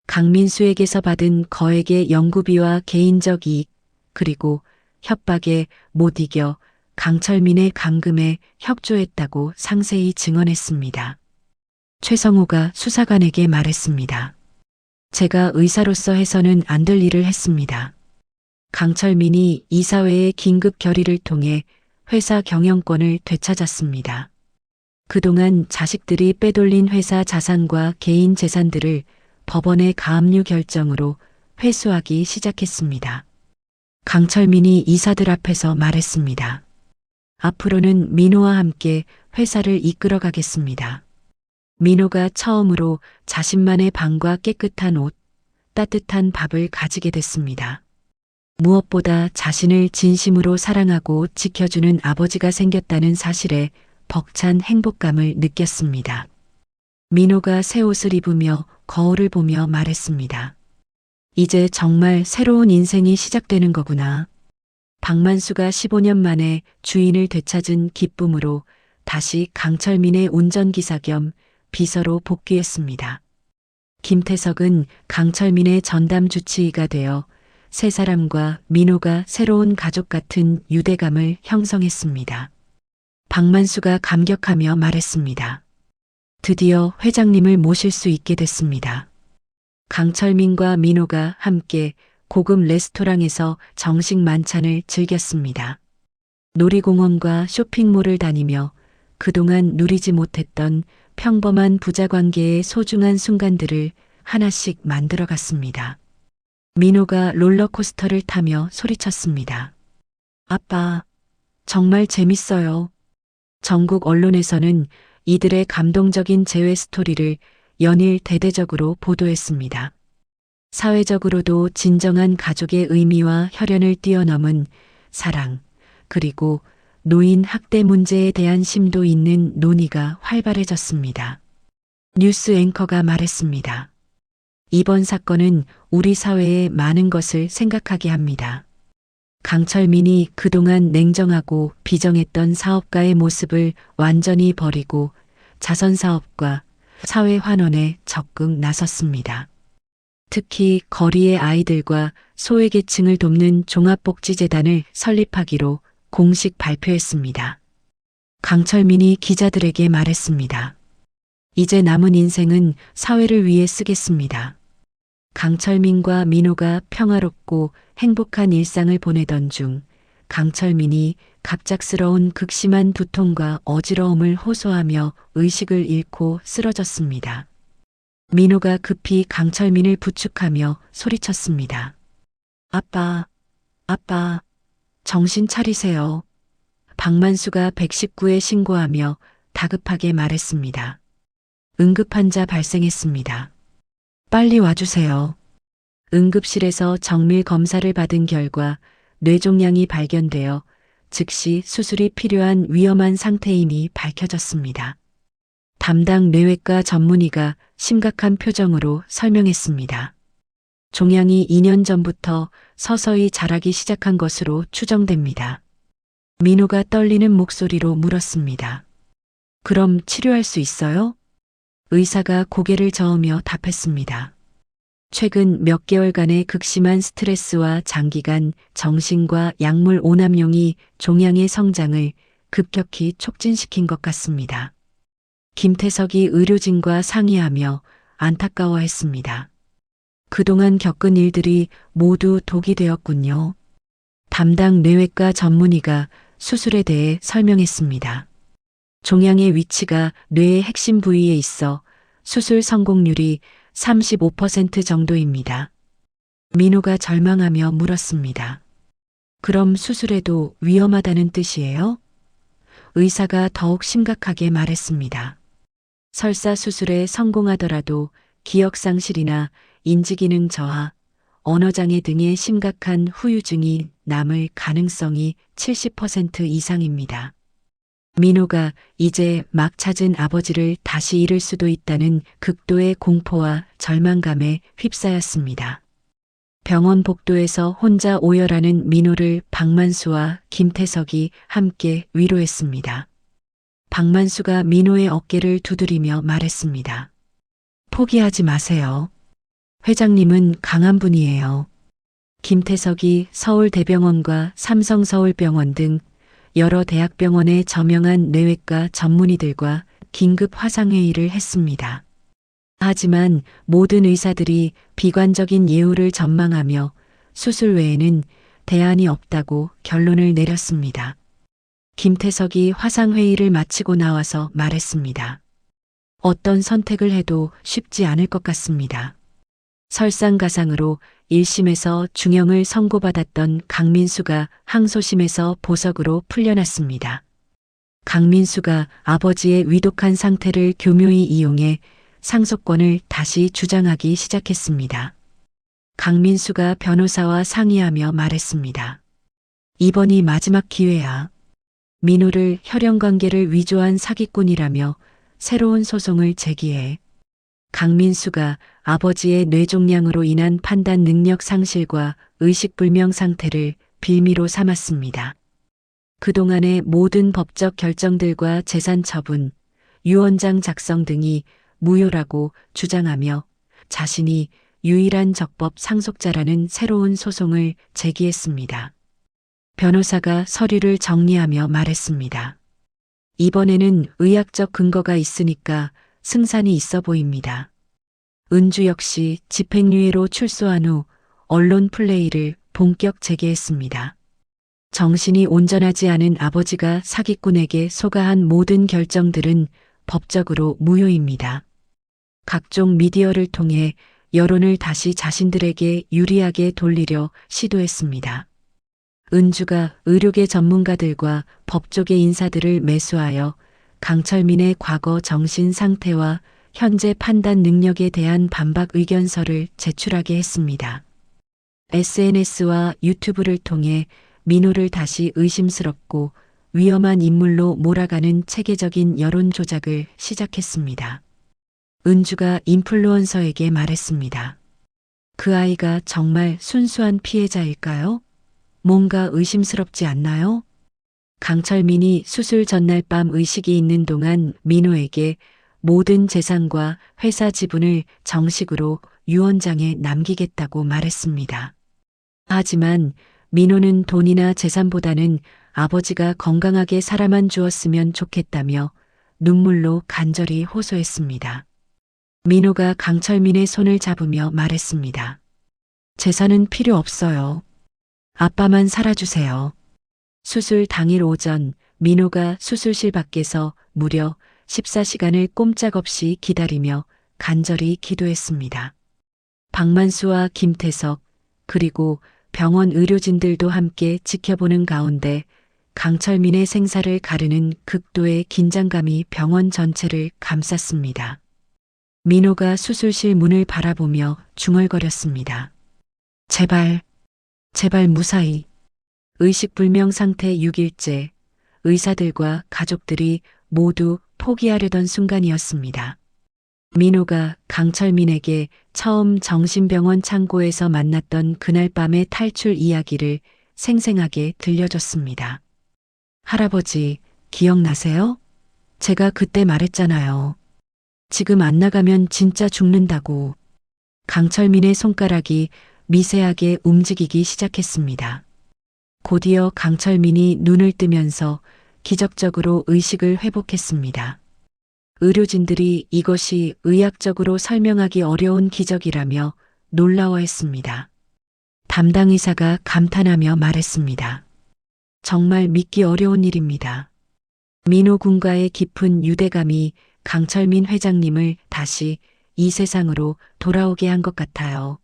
강민수에게서 받은 거액의 연구비와 개인적 이익, 그리고 협박에 못 이겨 강철민의 감금에 협조했다고 상세히 증언했습니다. 최성우가 수사관에게 말했습니다. 제가 의사로서 해서는 안 될 일을 했습니다. 강철민이 이사회의 긴급 결의를 통해 회사 경영권을 되찾았습니다. 그동안 자식들이 빼돌린 회사 자산과 개인 재산들을 법원의 가압류 결정으로 회수하기 시작했습니다. 강철민이 이사들 앞에서 말했습니다. 앞으로는 민호와 함께 회사를 이끌어 가겠습니다. 민호가 처음으로 자신만의 방과 깨끗한 옷, 따뜻한 밥을 가지게 됐습니다. 무엇보다 자신을 진심으로 사랑하고 지켜주는 아버지가 생겼다는 사실에 벅찬 행복감을 느꼈습니다. 민호가 새 옷을 입으며 거울을 보며 말했습니다. 이제 정말 새로운 인생이 시작되는 거구나. 박만수가 15년 만에 주인을 되찾은 기쁨으로 다시 강철민의 운전기사 겸 비서로 복귀했습니다. 김태석은 강철민의 전담 주치의가 되어 세 사람과 민호가 새로운 가족 같은 유대감을 형성했습니다. 박만수가 감격하며 말했습니다. 드디어 회장님을 모실 수 있게 됐습니다. 강철민과 민호가 함께 고급 레스토랑에서 정식 만찬을 즐겼습니다. 놀이공원과 쇼핑몰을 다니며 그동안 누리지 못했던 평범한 부자 관계의 소중한 순간들을 하나씩 만들어갔습니다. 민호가 롤러코스터를 타며 소리쳤습니다. 아빠, 정말 재밌어요. 전국 언론에서는 이들의 감동적인 재회 스토리를 연일 대대적으로 보도했습니다. 사회적으로도 진정한 가족의 의미와 혈연을 뛰어넘은 사랑, 그리고 노인 학대 문제에 대한 심도 있는 논의가 활발해졌습니다. 뉴스 앵커가 말했습니다. 이번 사건은 우리 사회에 많은 것을 생각하게 합니다. 강철민이 그동안 냉정하고 비정했던 사업가의 모습을 완전히 버리고 자선사업과 사회 환원에 적극 나섰습니다. 특히 거리의 아이들과 소외계층을 돕는 종합복지재단을 설립하기로 공식 발표했습니다. 강철민이 기자들에게 말했습니다. 이제 남은 인생은 사회를 위해 쓰겠습니다. 강철민과 민호가 평화롭고 행복한 일상을 보내던 중 강철민이 갑작스러운 극심한 두통과 어지러움을 호소하며 의식을 잃고 쓰러졌습니다. 민호가 급히 강철민을 부축하며 소리쳤습니다. 아빠, 아빠, 정신 차리세요. 박만수가 119에 신고하며 다급하게 말했습니다. 응급환자 발생했습니다. 빨리 와주세요. 응급실에서 정밀 검사를 받은 결과 뇌종양이 발견되어 즉시 수술이 필요한 위험한 상태임이 밝혀졌습니다. 담당 뇌외과 전문의가 심각한 표정으로 설명했습니다. 종양이 2년 전부터 서서히 자라기 시작한 것으로 추정됩니다. 민호가 떨리는 목소리로 물었습니다. 그럼 치료할 수 있어요? 의사가 고개를 저으며 답했습니다. 최근 몇 개월간의 극심한 스트레스와 장기간 정신과 약물 오남용이 종양의 성장을 급격히 촉진시킨 것 같습니다. 김태석이 의료진과 상의하며 안타까워했습니다. 그동안 겪은 일들이 모두 독이 되었군요. 담당 뇌외과 전문의가 수술에 대해 설명했습니다. 종양의 위치가 뇌의 핵심 부위에 있어 수술 성공률이 35% 정도입니다. 민호가 절망하며 물었습니다. 그럼 수술해도 위험하다는 뜻이에요? 의사가 더욱 심각하게 말했습니다. 설사 수술에 성공하더라도 기억상실이나 인지기능 저하, 언어장애 등의 심각한 후유증이 남을 가능성이 70% 이상입니다. 민호가 이제 막 찾은 아버지를 다시 잃을 수도 있다는 극도의 공포와 절망감에 휩싸였습니다. 병원 복도에서 혼자 오열하는 민호를 박만수와 김태석이 함께 위로했습니다. 박만수가 민호의 어깨를 두드리며 말했습니다. 포기하지 마세요. 회장님은 강한 분이에요. 김태석이 서울대병원과 삼성서울병원 등 여러 대학병원의 저명한 뇌외과 전문의들과 긴급 화상회의를 했습니다. 하지만 모든 의사들이 비관적인 예후를 전망하며 수술 외에는 대안이 없다고 결론을 내렸습니다. 김태석이 화상회의를 마치고 나와서 말했습니다. 어떤 선택을 해도 쉽지 않을 것 같습니다. 설상가상으로 1심에서 중형을 선고받았던 강민수가 항소심에서 보석으로 풀려났습니다. 강민수가 아버지의 위독한 상태를 교묘히 이용해 상속권을 다시 주장하기 시작했습니다. 강민수가 변호사와 상의하며 말했습니다. 이번이 마지막 기회야. 민호를 혈연관계를 위조한 사기꾼이라며 새로운 소송을 제기해. 강민수가 아버지의 뇌종양으로 인한 판단 능력 상실과 의식불명 상태를 빌미로 삼았습니다. 그동안의 모든 법적 결정들과 재산 처분, 유언장 작성 등이 무효라고 주장하며 자신이 유일한 적법 상속자라는 새로운 소송을 제기했습니다. 변호사가 서류를 정리하며 말했습니다. 이번에는 의학적 근거가 있으니까 승산이 있어 보입니다. 은주 역시 집행유예로 출소한 후 언론 플레이를 본격 재개했습니다. 정신이 온전하지 않은 아버지가 사기꾼에게 소가한 모든 결정들은 법적으로 무효입니다. 각종 미디어를 통해 여론을 다시 자신들에게 유리하게 돌리려 시도했습니다. 은주가 의료계 전문가들과 법조계 인사들을 매수하여 강철민의 과거 정신 상태와 현재 판단 능력에 대한 반박 의견서를 제출하게 했습니다. SNS와 유튜브를 통해 민호를 다시 의심스럽고 위험한 인물로 몰아가는 체계적인 여론 조작을 시작했습니다. 은주가 인플루언서에게 말했습니다. 그 아이가 정말 순수한 피해자일까요? 뭔가 의심스럽지 않나요? 강철민이 수술 전날 밤 의식이 있는 동안 민호에게 모든 재산과 회사 지분을 정식으로 유언장에 남기겠다고 말했습니다. 하지만 민호는 돈이나 재산보다는 아버지가 건강하게 살아만 주었으면 좋겠다며 눈물로 간절히 호소했습니다. 민호가 강철민의 손을 잡으며 말했습니다. 재산은 필요 없어요. 아빠만 살아주세요. 수술 당일 오전 민호가 수술실 밖에서 무려 14시간을 꼼짝없이 기다리며 간절히 기도했습니다. 박만수와 김태석 그리고 병원 의료진들도 함께 지켜보는 가운데 강철민의 생사를 가르는 극도의 긴장감이 병원 전체를 감쌌습니다. 민호가 수술실 문을 바라보며 중얼거렸습니다. 제발 무사히. 의식불명 상태 6일째, 의사들과 가족들이 모두 포기하려던 순간이었습니다. 민호가 강철민에게 처음 정신병원 창고에서 만났던 그날 밤의 탈출 이야기를 생생하게 들려줬습니다. 할아버지, 기억나세요? 제가 그때 말했잖아요. 지금 안 나가면 진짜 죽는다고. 강철민의 손가락이 미세하게 움직이기 시작했습니다. 곧이어 강철민이 눈을 뜨면서 기적적으로 의식을 회복했습니다. 의료진들이 이것이 의학적으로 설명하기 어려운 기적이라며 놀라워했습니다. 담당 의사가 감탄하며 말했습니다. 정말 믿기 어려운 일입니다. 민호 군과의 깊은 유대감이 강철민 회장님을 다시 이 세상으로 돌아오게 한 것 같아요.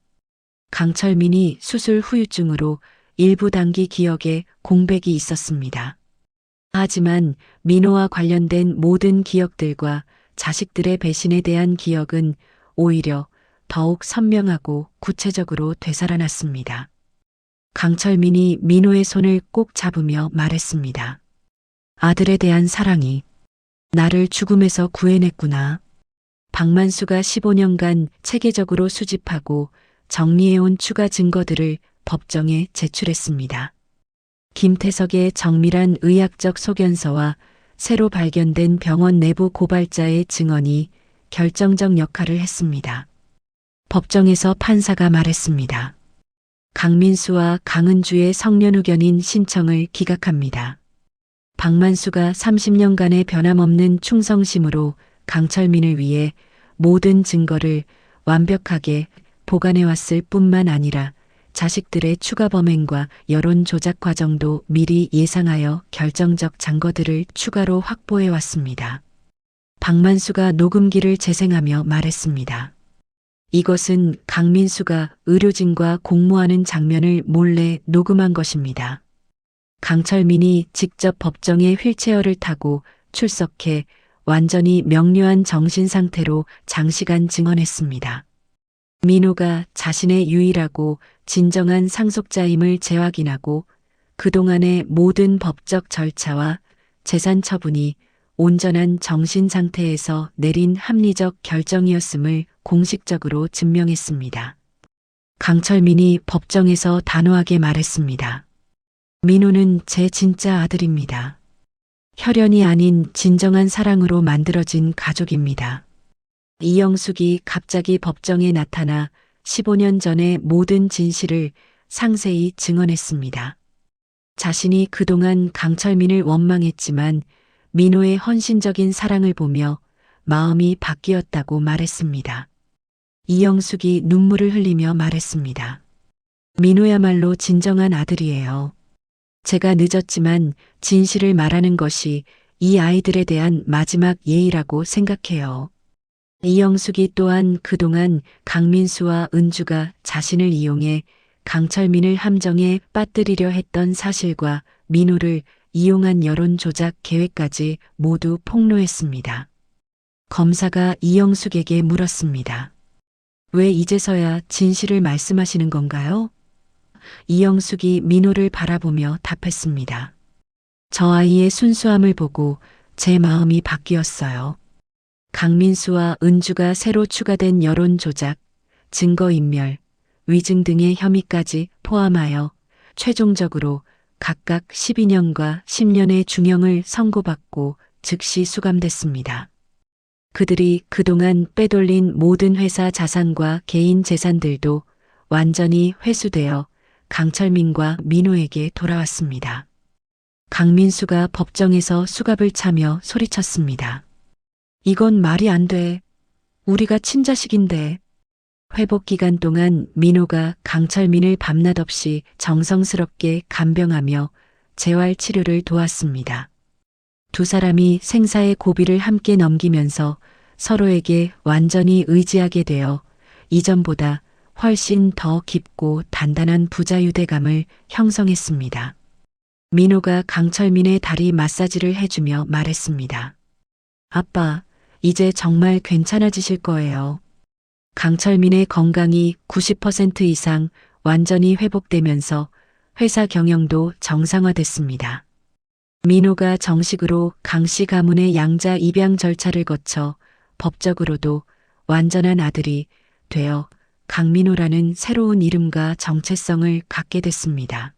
강철민이 수술 후유증으로 일부 단기 기억에 공백이 있었습니다. 하지만 민호와 관련된 모든 기억들과 자식들의 배신에 대한 기억은 오히려 더욱 선명하고 구체적으로 되살아났습니다. 강철민이 민호의 손을 꼭 잡으며 말했습니다. 아들에 대한 사랑이 나를 죽음에서 구해냈구나. 박만수가 15년간 체계적으로 수집하고 정리해온 추가 증거들을 법정에 제출했습니다. 김태석의 정밀한 의학적 소견서와 새로 발견된 병원 내부 고발자의 증언이 결정적 역할을 했습니다. 법정에서 판사가 말했습니다. 강민수와 강은주의 성년 의견인 신청을 기각합니다. 박만수가 30년간의 변함없는 충성심으로 강철민을 위해 모든 증거를 완벽하게 보관해왔을 뿐만 아니라 자식들의 추가 범행과 여론 조작 과정도 미리 예상하여 결정적 증거들을 추가로 확보해왔습니다. 박만수가 녹음기를 재생하며 말했습니다. 이것은 강민수가 의료진과 공모하는 장면을 몰래 녹음한 것입니다. 강철민이 직접 법정에 휠체어를 타고 출석해 완전히 명료한 정신 상태로 장시간 증언했습니다. 민호가 자신의 유일하고 진정한 상속자임을 재확인하고 그동안의 모든 법적 절차와 재산 처분이 온전한 정신 상태에서 내린 합리적 결정이었음을 공식적으로 증명했습니다. 강철민이 법정에서 단호하게 말했습니다. 민호는 제 진짜 아들입니다. 혈연이 아닌 진정한 사랑으로 만들어진 가족입니다. 이영숙이 갑자기 법정에 나타나 15년 전의 모든 진실을 상세히 증언했습니다. 자신이 그동안 강철민을 원망했지만 민호의 헌신적인 사랑을 보며 마음이 바뀌었다고 말했습니다. 이영숙이 눈물을 흘리며 말했습니다. 민호야말로 진정한 아들이에요. 제가 늦었지만 진실을 말하는 것이 이 아이들에 대한 마지막 예의라고 생각해요. 이영숙이 또한 그동안 강민수와 은주가 자신을 이용해 강철민을 함정에 빠뜨리려 했던 사실과 민호를 이용한 여론 조작 계획까지 모두 폭로했습니다. 검사가 이영숙에게 물었습니다. 왜 이제서야 진실을 말씀하시는 건가요? 이영숙이 민호를 바라보며 답했습니다. 저 아이의 순수함을 보고 제 마음이 바뀌었어요. 강민수와 은주가 새로 추가된 여론 조작, 증거인멸, 위증 등의 혐의까지 포함하여 최종적으로 각각 12년과 10년의 중형을 선고받고 즉시 수감됐습니다. 그들이 그동안 빼돌린 모든 회사 자산과 개인 재산들도 완전히 회수되어 강철민과 민호에게 돌아왔습니다. 강민수가 법정에서 수갑을 차며 소리쳤습니다. 이건 말이 안 돼. 우리가 친자식인데. 회복 기간 동안 민호가 강철민을 밤낮 없이 정성스럽게 간병하며 재활 치료를 도왔습니다. 두 사람이 생사의 고비를 함께 넘기면서 서로에게 완전히 의지하게 되어 이전보다 훨씬 더 깊고 단단한 부자 유대감을 형성했습니다. 민호가 강철민의 다리 마사지를 해주며 말했습니다. 아빠, 이제 정말 괜찮아지실 거예요. 강철민의 건강이 90% 이상 완전히 회복되면서 회사 경영도 정상화됐습니다. 민호가 정식으로 강씨 가문의 양자 입양 절차를 거쳐 법적으로도 완전한 아들이 되어 강민호라는 새로운 이름과 정체성을 갖게 됐습니다.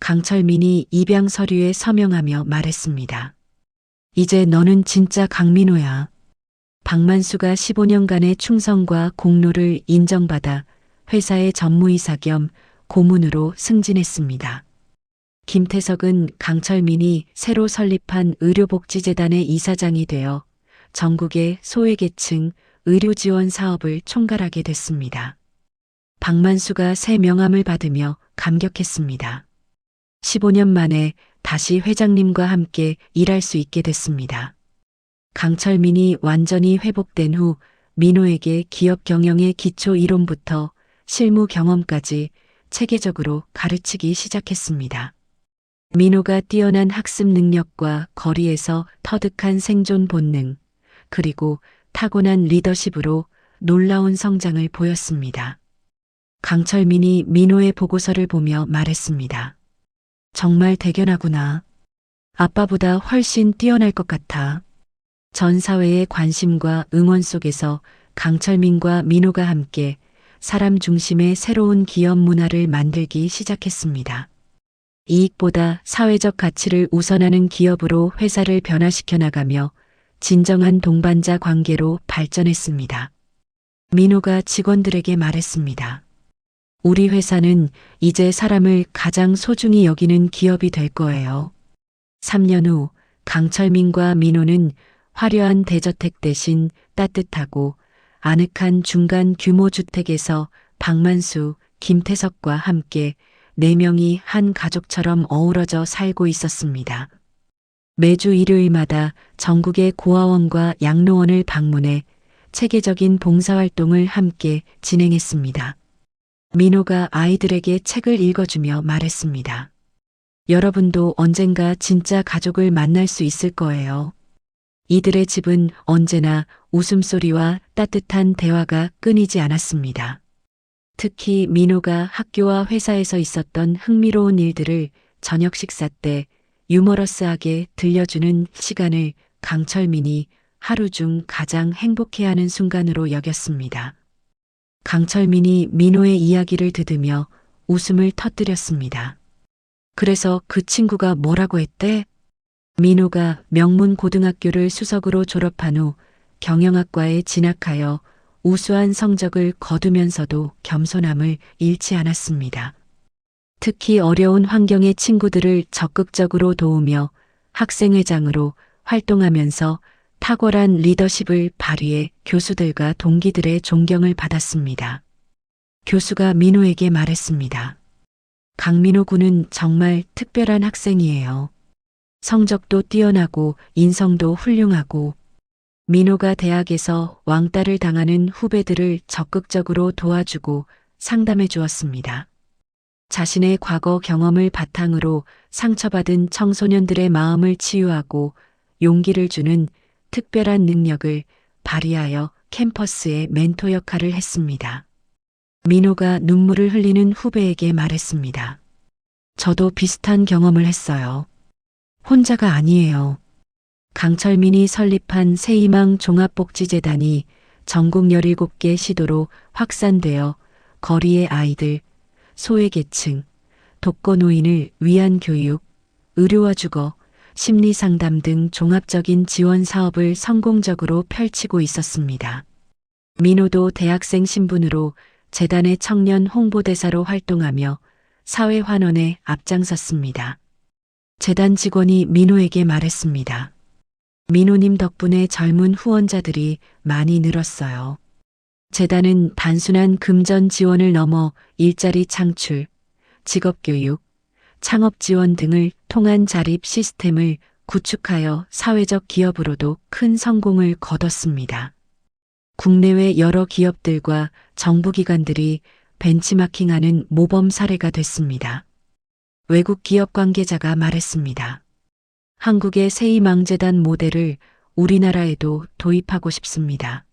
강철민이 입양 서류에 서명하며 말했습니다. 이제 너는 진짜 강민호야. 박만수가 15년간의 충성과 공로를 인정받아 회사의 전무이사 겸 고문으로 승진했습니다. 김태석은 강철민이 새로 설립한 의료복지재단의 이사장이 되어 전국의 소외계층 의료지원 사업을 총괄하게 됐습니다. 박만수가 새 명함을 받으며 감격했습니다. 15년 만에 다시 회장님과 함께 일할 수 있게 됐습니다. 강철민이 완전히 회복된 후 민호에게 기업 경영의 기초 이론부터 실무 경험까지 체계적으로 가르치기 시작했습니다. 민호가 뛰어난 학습 능력과 거리에서 터득한 생존 본능, 그리고 타고난 리더십으로 놀라운 성장을 보였습니다. 강철민이 민호의 보고서를 보며 말했습니다. 정말 대견하구나. 아빠보다 훨씬 뛰어날 것 같아. 전 사회의 관심과 응원 속에서 강철민과 민호가 함께 사람 중심의 새로운 기업 문화를 만들기 시작했습니다. 이익보다 사회적 가치를 우선하는 기업으로 회사를 변화시켜 나가며 진정한 동반자 관계로 발전했습니다. 민호가 직원들에게 말했습니다. 우리 회사는 이제 사람을 가장 소중히 여기는 기업이 될 거예요. 3년 후 강철민과 민호는 화려한 대저택 대신 따뜻하고 아늑한 중간 규모 주택에서 박만수, 김태석과 함께 4명이 한 가족처럼 어우러져 살고 있었습니다. 매주 일요일마다 전국의 고아원과 양로원을 방문해 체계적인 봉사활동을 함께 진행했습니다. 민호가 아이들에게 책을 읽어주며 말했습니다. 여러분도 언젠가 진짜 가족을 만날 수 있을 거예요. 이들의 집은 언제나 웃음소리와 따뜻한 대화가 끊이지 않았습니다. 특히 민호가 학교와 회사에서 있었던 흥미로운 일들을 저녁 식사 때 유머러스하게 들려주는 시간을 강철민이 하루 중 가장 행복해하는 순간으로 여겼습니다. 강철민이 민호의 이야기를 들으며 웃음을 터뜨렸습니다. 그래서 그 친구가 뭐라고 했대? 민호가 명문 고등학교를 수석으로 졸업한 후 경영학과에 진학하여 우수한 성적을 거두면서도 겸손함을 잃지 않았습니다. 특히 어려운 환경의 친구들을 적극적으로 도우며 학생회장으로 활동하면서 탁월한 리더십을 발휘해 교수들과 동기들의 존경을 받았습니다. 교수가 민호에게 말했습니다. 강민호 군은 정말 특별한 학생이에요. 성적도 뛰어나고 인성도 훌륭하고 민호가 대학에서 왕따를 당하는 후배들을 적극적으로 도와주고 상담해 주었습니다. 자신의 과거 경험을 바탕으로 상처받은 청소년들의 마음을 치유하고 용기를 주는 특별한 능력을 발휘하여 캠퍼스의 멘토 역할을 했습니다. 민호가 눈물을 흘리는 후배에게 말했습니다. 저도 비슷한 경험을 했어요. 혼자가 아니에요. 강철민이 설립한 새희망 종합복지재단이 전국 17개 시도로 확산되어 거리의 아이들, 소외계층, 독거노인을 위한 교육, 의료와 주거, 심리상담 등 종합적인 지원 사업을 성공적으로 펼치고 있었습니다. 민호도 대학생 신분으로 재단의 청년 홍보대사로 활동하며 사회 환원에 앞장섰습니다. 재단 직원이 민호에게 말했습니다. 민호님 덕분에 젊은 후원자들이 많이 늘었어요. 재단은 단순한 금전 지원을 넘어 일자리 창출, 직업교육, 창업 지원 등을 통한 자립 시스템을 구축하여 사회적 기업으로도 큰 성공을 거뒀습니다. 국내외 여러 기업들과 정부기관들이 벤치마킹하는 모범 사례가 됐습니다. 외국 기업 관계자가 말했습니다. 한국의 새희망재단 모델을 우리나라에도 도입하고 싶습니다.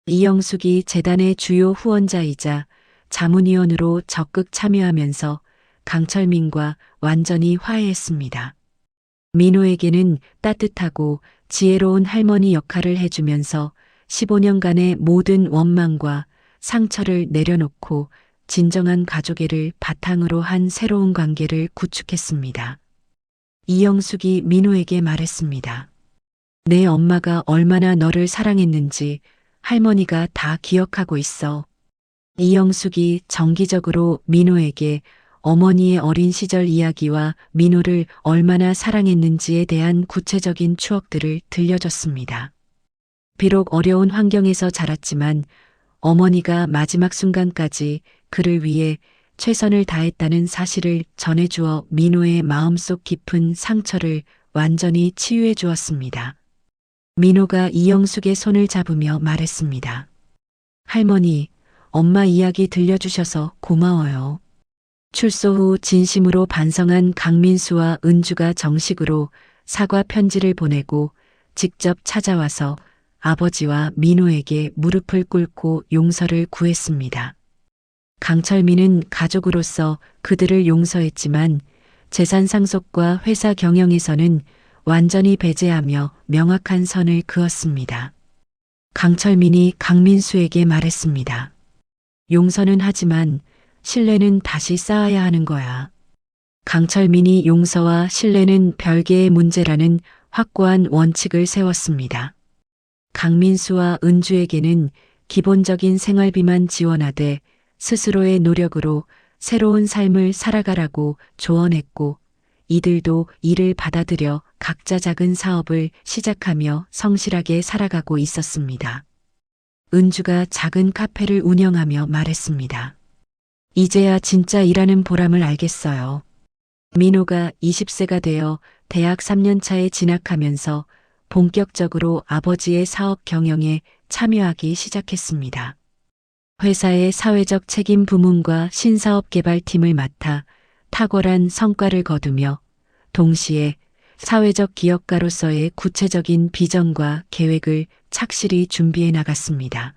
이영숙이 재단의 주요 후원자이자 자문위원으로 적극 참여하면서 강철민과 완전히 화해했습니다. 민호에게는 따뜻하고 지혜로운 할머니 역할을 해주면서 15년간의 모든 원망과 상처를 내려놓고 진정한 가족애를 바탕으로 한 새로운 관계를 구축했습니다. 이영숙이 민호에게 말했습니다. 내 엄마가 얼마나 너를 사랑했는지 할머니가 다 기억하고 있어. 이영숙이 정기적으로 민호에게 어머니의 어린 시절 이야기와 민호를 얼마나 사랑했는지에 대한 구체적인 추억들을 들려줬습니다. 비록 어려운 환경에서 자랐지만 어머니가 마지막 순간까지 그를 위해 최선을 다했다는 사실을 전해주어 민호의 마음속 깊은 상처를 완전히 치유해 주었습니다. 민호가 이영숙의 손을 잡으며 말했습니다. 할머니, 엄마 이야기 들려주셔서 고마워요. 출소 후 진심으로 반성한 강민수와 은주가 정식으로 사과 편지를 보내고 직접 찾아와서 아버지와 민호에게 무릎을 꿇고 용서를 구했습니다. 강철민은 가족으로서 그들을 용서했지만 재산 상속과 회사 경영에서는 완전히 배제하며 명확한 선을 그었습니다. 강철민이 강민수에게 말했습니다. 용서는 하지만 신뢰는 다시 쌓아야 하는 거야. 강철민이 용서와 신뢰는 별개의 문제라는 확고한 원칙을 세웠습니다. 강민수와 은주에게는 기본적인 생활비만 지원하되 스스로의 노력으로 새로운 삶을 살아가라고 조언했고, 이들도 이를 받아들여 각자 작은 사업을 시작하며 성실하게 살아가고 있었습니다. 은주가 작은 카페를 운영하며 말했습니다. 이제야 진짜 일하는 보람을 알겠어요. 민호가 20세가 되어 대학 3년 차에 진학하면서 본격적으로 아버지의 사업 경영에 참여하기 시작했습니다. 회사의 사회적 책임 부문과 신사업 개발팀을 맡아 탁월한 성과를 거두며 동시에 사회적 기업가로서의 구체적인 비전과 계획을 착실히 준비해 나갔습니다.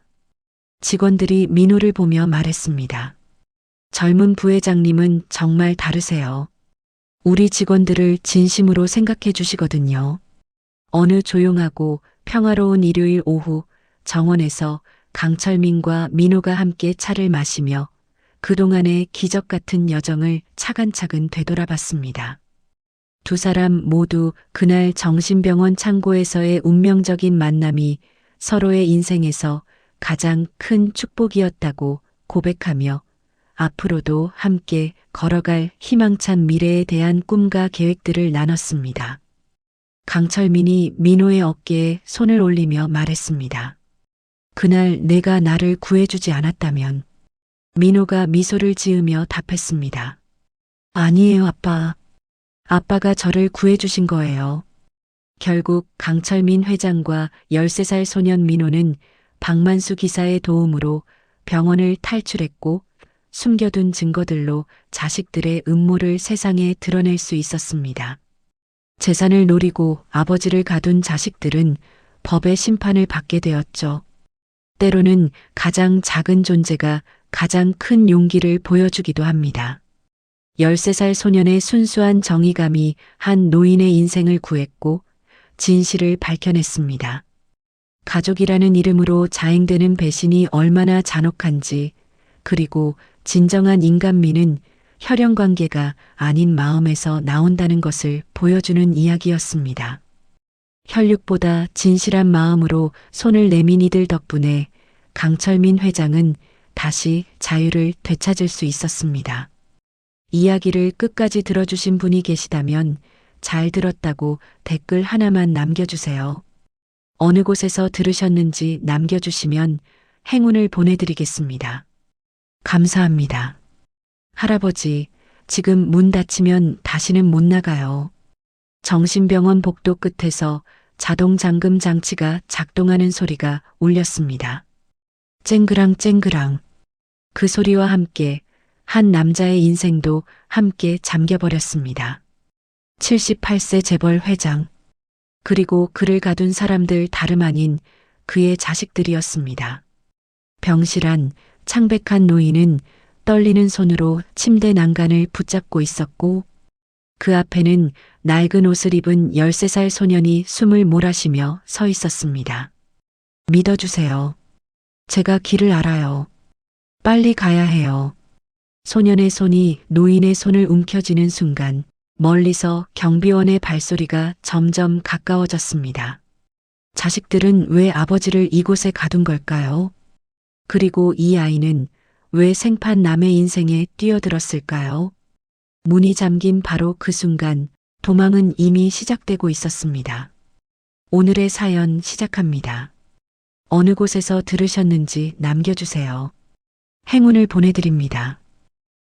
직원들이 민호를 보며 말했습니다. 젊은 부회장님은 정말 다르세요. 우리 직원들을 진심으로 생각해 주시거든요. 어느 조용하고 평화로운 일요일 오후 정원에서 강철민과 민호가 함께 차를 마시며 그동안의 기적 같은 여정을 차근차근 되돌아봤습니다. 두 사람 모두 그날 정신병원 창고에서의 운명적인 만남이 서로의 인생에서 가장 큰 축복이었다고 고백하며 앞으로도 함께 걸어갈 희망찬 미래에 대한 꿈과 계획들을 나눴습니다. 강철민이 민호의 어깨에 손을 올리며 말했습니다. 그날 내가 나를 구해주지 않았다면. 민호가 미소를 지으며 답했습니다. 아니에요, 아빠. 아빠가 저를 구해주신 거예요. 결국 강철민 회장과 13살 소년 민호는 박만수 기사의 도움으로 병원을 탈출했고 숨겨둔 증거들로 자식들의 음모를 세상에 드러낼 수 있었습니다. 재산을 노리고 아버지를 가둔 자식들은 법의 심판을 받게 되었죠. 때로는 가장 작은 존재가 가장 큰 용기를 보여주기도 합니다. 13살 소년의 순수한 정의감이 한 노인의 인생을 구했고 진실을 밝혀냈습니다. 가족이라는 이름으로 자행되는 배신이 얼마나 잔혹한지, 그리고 진정한 인간미는 혈연관계가 아닌 마음에서 나온다는 것을 보여주는 이야기였습니다. 혈육보다 진실한 마음으로 손을 내민 이들 덕분에 강철민 회장은 다시 자유를 되찾을 수 있었습니다. 이야기를 끝까지 들어주신 분이 계시다면 잘 들었다고 댓글 하나만 남겨주세요. 어느 곳에서 들으셨는지 남겨주시면 행운을 보내드리겠습니다. 감사합니다. 할아버지, 지금 문 닫히면 다시는 못 나가요. 정신병원 복도 끝에서 자동 잠금 장치가 작동하는 소리가 울렸습니다. 쨍그랑 쨍그랑. 그 소리와 함께 한 남자의 인생도 함께 잠겨버렸습니다. 78세 재벌 회장. 그리고 그를 가둔 사람들 다름 아닌 그의 자식들이었습니다. 병실한 창백한 노인은 떨리는 손으로 침대 난간을 붙잡고 있었고 그 앞에는 낡은 옷을 입은 13살 소년이 숨을 몰아쉬며 서 있었습니다. 믿어주세요. 제가 길을 알아요. 빨리 가야 해요. 소년의 손이 노인의 손을 움켜쥐는 순간 멀리서 경비원의 발소리가 점점 가까워졌습니다. 자식들은 왜 아버지를 이곳에 가둔 걸까요? 그리고 이 아이는 왜 생판 남의 인생에 뛰어들었을까요? 문이 잠긴 바로 그 순간 도망은 이미 시작되고 있었습니다. 오늘의 사연 시작합니다. 어느 곳에서 들으셨는지 남겨주세요. 행운을 보내드립니다.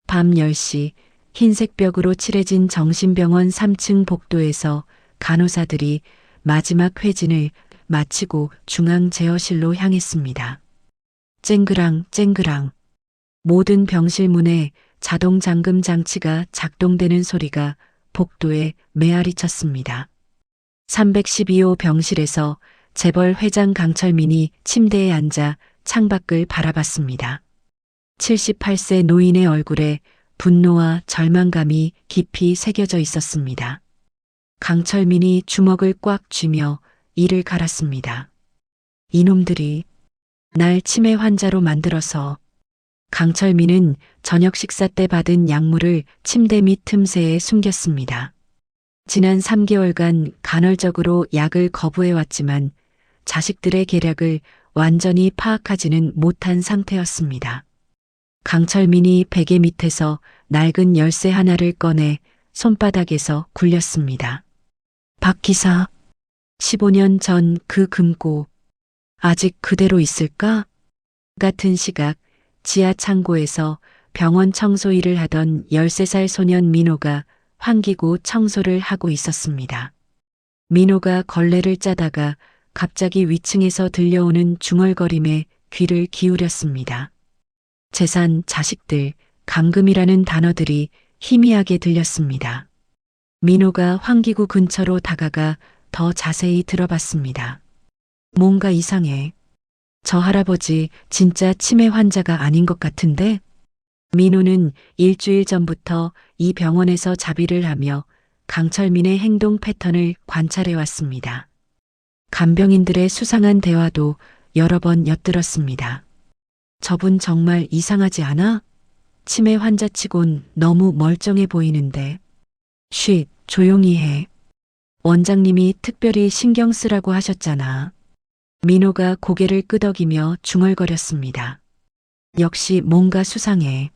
밤 10시 흰색 벽으로 칠해진 정신병원 3층 복도에서 간호사들이 마지막 회진을 마치고 중앙 제어실로 향했습니다. 쨍그랑 쨍그랑. 모든 병실 문에 자동 잠금 장치가 작동되는 소리가 복도에 메아리 쳤습니다. 312호 병실에서 재벌 회장 강철민이 침대에 앉아 창밖을 바라봤습니다. 78세 노인의 얼굴에 분노와 절망감이 깊이 새겨져 있었습니다. 강철민이 주먹을 꽉 쥐며 이를 갈았습니다. 이놈들이 날 치매 환자로 만들어서. 강철민은 저녁 식사 때 받은 약물을 침대 밑 틈새에 숨겼습니다. 지난 3개월간 간헐적으로 약을 거부해왔지만 자식들의 계략을 완전히 파악하지는 못한 상태였습니다. 강철민이 베개 밑에서 낡은 열쇠 하나를 꺼내 손바닥에서 굴렸습니다. 박 기사, 15년 전 그 금고 아직 그대로 있을까? 같은 시각 지하 창고에서 병원 청소 일을 하던 13살 소년 민호가 환기구 청소를 하고 있었습니다. 민호가 걸레를 짜다가 갑자기 위층에서 들려오는 중얼거림에 귀를 기울였습니다. 재산, 자식들, 감금이라는 단어들이 희미하게 들렸습니다. 민호가 환기구 근처로 다가가 더 자세히 들어봤습니다. 뭔가 이상해. 저 할아버지 진짜 치매 환자가 아닌 것 같은데? 민호는 일주일 전부터 이 병원에서 자비를 하며 강철민의 행동 패턴을 관찰해 왔습니다. 간병인들의 수상한 대화도 여러 번 엿들었습니다. 저분 정말 이상하지 않아? 치매 환자치곤 너무 멀쩡해 보이는데. 쉿, 조용히 해. 원장님이 특별히 신경 쓰라고 하셨잖아. 민호가 고개를 끄덕이며 중얼거렸습니다. 역시 뭔가 수상해.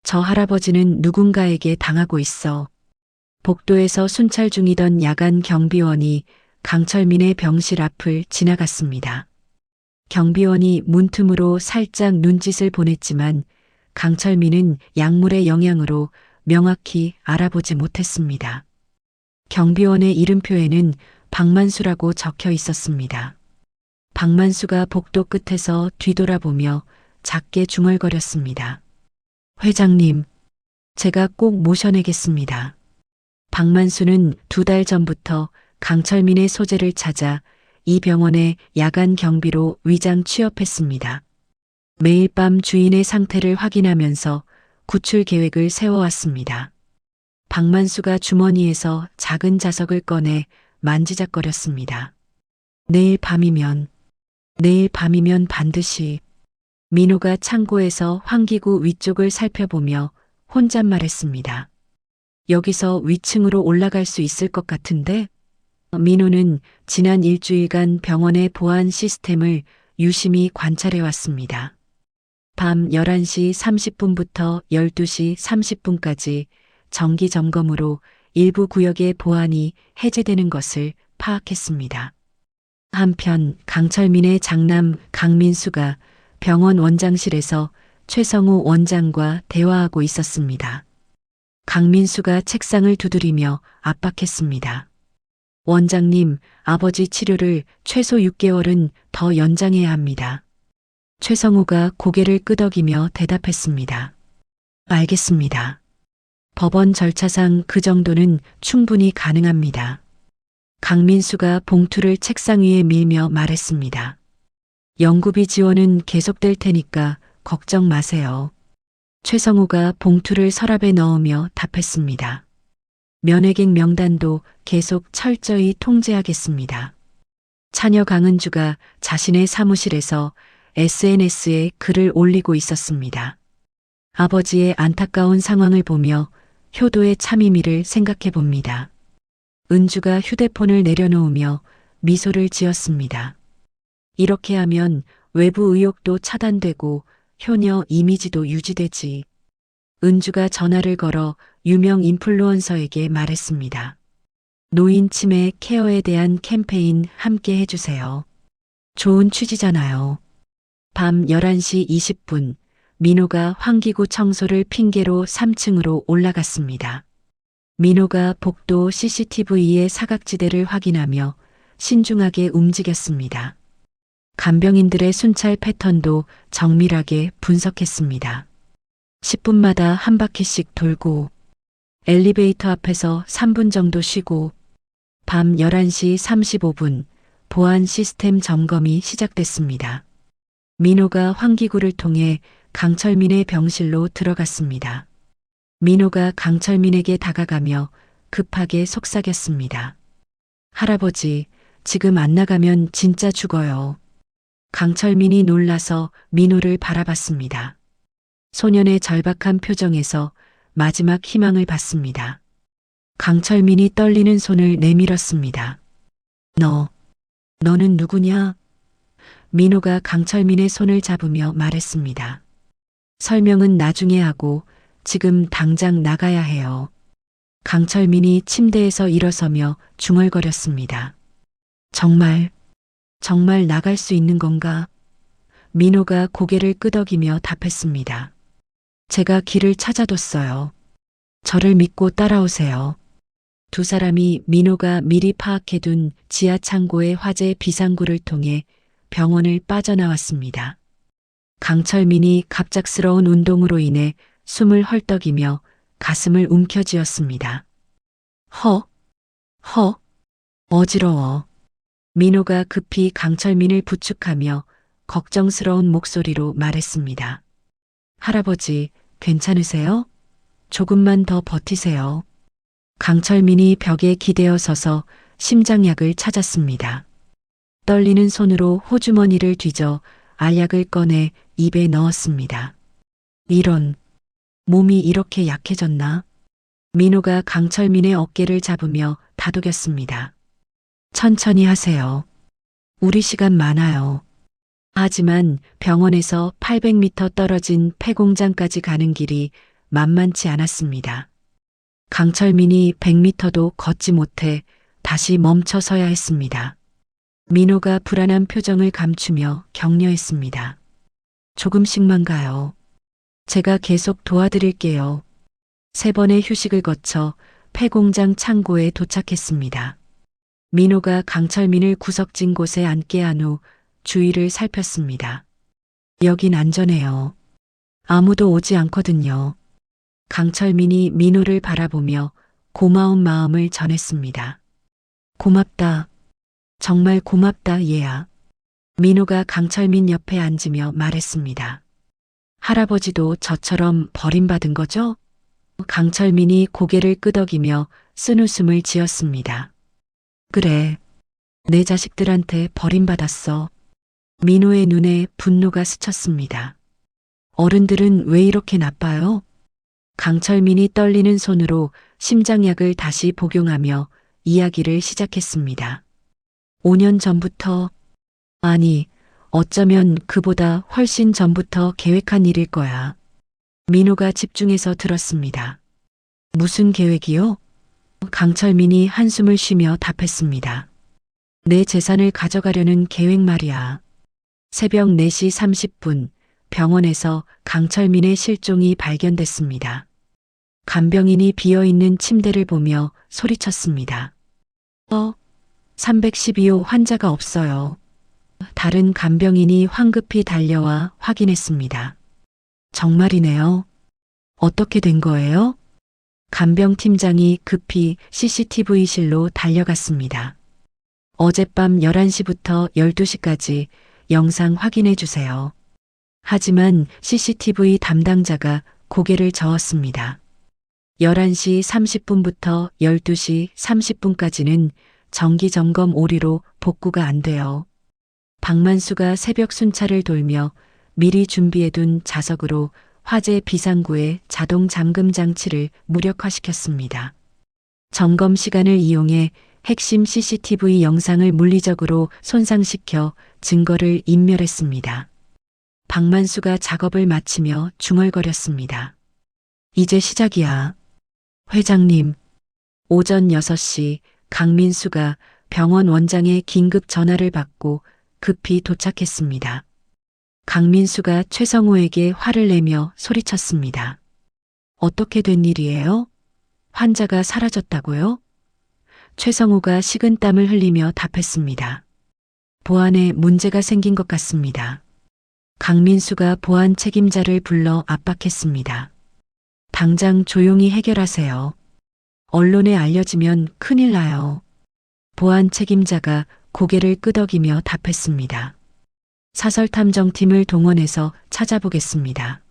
저 할아버지는 누군가에게 당하고 있어. 복도에서 순찰 중이던 야간 경비원이 강철민의 병실 앞을 지나갔습니다. 경비원이 문틈으로 살짝 눈짓을 보냈지만 강철민은 약물의 영향으로 명확히 알아보지 못했습니다. 경비원의 이름표에는 박만수라고 적혀 있었습니다. 박만수가 복도 끝에서 뒤돌아보며 작게 중얼거렸습니다. 회장님, 제가 꼭 모셔내겠습니다. 박만수는 2달 전부터 강철민의 소재를 찾아 이 병원의 야간 경비로 위장 취업했습니다. 매일 밤 주인의 상태를 확인하면서 구출 계획을 세워왔습니다. 박만수가 주머니에서 작은 자석을 꺼내 만지작거렸습니다. 내일 밤이면 반드시. 민호가 창고에서 환기구 위쪽을 살펴보며 혼잣말했습니다. 여기서 위층으로 올라갈 수 있을 것 같은데? 민호는 지난 일주일간 병원의 보안 시스템을 유심히 관찰해 왔습니다. 밤 11시 30분부터 12시 30분까지 정기 점검으로 일부 구역의 보안이 해제되는 것을 파악했습니다. 한편 강철민의 장남 강민수가 병원 원장실에서 최성우 원장과 대화하고 있었습니다. 강민수가 책상을 두드리며 압박했습니다. 원장님, 아버지 치료를 최소 6개월은 더 연장해야 합니다. 최성우가 고개를 끄덕이며 대답했습니다. 알겠습니다. 법원 절차상 그 정도는 충분히 가능합니다. 강민수가 봉투를 책상 위에 밀며 말했습니다. 연구비 지원은 계속될 테니까 걱정 마세요. 최성우가 봉투를 서랍에 넣으며 답했습니다. 면회객 명단도 계속 철저히 통제하겠습니다. 차녀 강은주가 자신의 사무실에서 SNS에 글을 올리고 있었습니다. 아버지의 안타까운 상황을 보며 효도의 참의미를 생각해 봅니다. 은주가 휴대폰을 내려놓으며 미소를 지었습니다. 이렇게 하면 외부 의혹도 차단되고 효녀 이미지도 유지되지. 은주가 전화를 걸어 유명 인플루언서에게 말했습니다. 노인 치매 케어에 대한 캠페인 함께 해주세요. 좋은 취지잖아요. 밤 11시 20분 민호가 환기구 청소를 핑계로 3층으로 올라갔습니다. 민호가 복도 CCTV의 사각지대를 확인하며 신중하게 움직였습니다. 간병인들의 순찰 패턴도 정밀하게 분석했습니다. 10분마다 한 바퀴씩 돌고 엘리베이터 앞에서 3분 정도 쉬고 밤 11시 35분 보안 시스템 점검이 시작됐습니다. 민호가 환기구를 통해 강철민의 병실로 들어갔습니다. 민호가 강철민에게 다가가며 급하게 속삭였습니다. 할아버지, 지금 안 나가면 진짜 죽어요. 강철민이 놀라서 민호를 바라봤습니다. 소년의 절박한 표정에서 마지막 희망을 봤습니다. 강철민이 떨리는 손을 내밀었습니다. 너는 누구냐? 민호가 강철민의 손을 잡으며 말했습니다. 설명은 나중에 하고 지금 당장 나가야 해요. 강철민이 침대에서 일어서며 중얼거렸습니다. 정말 나갈 수 있는 건가? 민호가 고개를 끄덕이며 답했습니다. 제가 길을 찾아뒀어요. 저를 믿고 따라오세요. 두 사람이 민호가 미리 파악해둔 지하 창고의 화재 비상구를 통해 병원을 빠져나왔습니다. 강철민이 갑작스러운 운동으로 인해 숨을 헐떡이며 가슴을 움켜쥐었습니다. 어지러워. 민호가 급히 강철민을 부축하며 걱정스러운 목소리로 말했습니다. 할아버지, 괜찮으세요? 조금만 더 버티세요. 강철민이 벽에 기대어 서서 심장약을 찾았습니다. 떨리는 손으로 호주머니를 뒤져 알약을 꺼내 입에 넣었습니다. 이런, 몸이 이렇게 약해졌나? 민호가 강철민의 어깨를 잡으며 다독였습니다. 천천히 하세요. 우리 시간 많아요. 하지만 병원에서 800m 떨어진 폐공장까지 가는 길이 만만치 않았습니다. 강철민이 100m도 걷지 못해 다시 멈춰 서야 했습니다. 민호가 불안한 표정을 감추며 격려했습니다. 조금씩만 가요. 제가 계속 도와드릴게요. 3번의 휴식을 거쳐 폐공장 창고에 도착했습니다. 민호가 강철민을 구석진 곳에 앉게 한 후 주위를 살폈습니다. 여긴 안전해요. 아무도 오지 않거든요. 강철민이 민호를 바라보며 고마운 마음을 전했습니다. 고맙다. 정말 고맙다, 얘야. 민호가 강철민 옆에 앉으며 말했습니다. 할아버지도 저처럼 버림받은 거죠? 강철민이 고개를 끄덕이며 쓴웃음을 지었습니다. 그래, 내 자식들한테 버림받았어. 민호의 눈에 분노가 스쳤습니다. 어른들은 왜 이렇게 나빠요? 강철민이 떨리는 손으로 심장약을 다시 복용하며 이야기를 시작했습니다. 5년 전부터, 아니, 어쩌면 그보다 훨씬 전부터 계획한 일일 거야. 민호가 집중해서 들었습니다. 무슨 계획이요? 강철민이 한숨을 쉬며 답했습니다. 내 재산을 가져가려는 계획 말이야. 새벽 4시 30분 병원에서 강철민의 실종이 발견됐습니다. 간병인이 비어있는 침대를 보며 소리쳤습니다. 312호 환자가 없어요. 다른 간병인이 황급히 달려와 확인했습니다. 정말이네요. 어떻게 된 거예요? 간병팀장이 급히 CCTV실로 달려갔습니다. 어젯밤 11시부터 12시까지 영상 확인해 주세요. 하지만 CCTV 담당자가 고개를 저었습니다. 11시 30분부터 12시 30분까지는 정기점검 오류로 복구가 안 돼요. 박만수가 새벽 순찰을 돌며 미리 준비해둔 자석으로 화재 비상구의 자동 잠금 장치를 무력화시켰습니다. 점검 시간을 이용해 핵심 CCTV 영상을 물리적으로 손상시켜 증거를 인멸했습니다. 박만수가 작업을 마치며 중얼거렸습니다. 이제 시작이야. 회장님, 오전 6시 강민수가 병원 원장의 긴급 전화를 받고 급히 도착했습니다. 강민수가 최성호에게 화를 내며 소리쳤습니다. 어떻게 된 일이에요? 환자가 사라졌다고요? 최성호가 식은땀을 흘리며 답했습니다. 보안에 문제가 생긴 것 같습니다. 강민수가 보안 책임자를 불러 압박했습니다. 당장 조용히 해결하세요. 언론에 알려지면 큰일 나요. 보안 책임자가 고개를 끄덕이며 답했습니다. 사설탐정팀을 동원해서 찾아보겠습니다.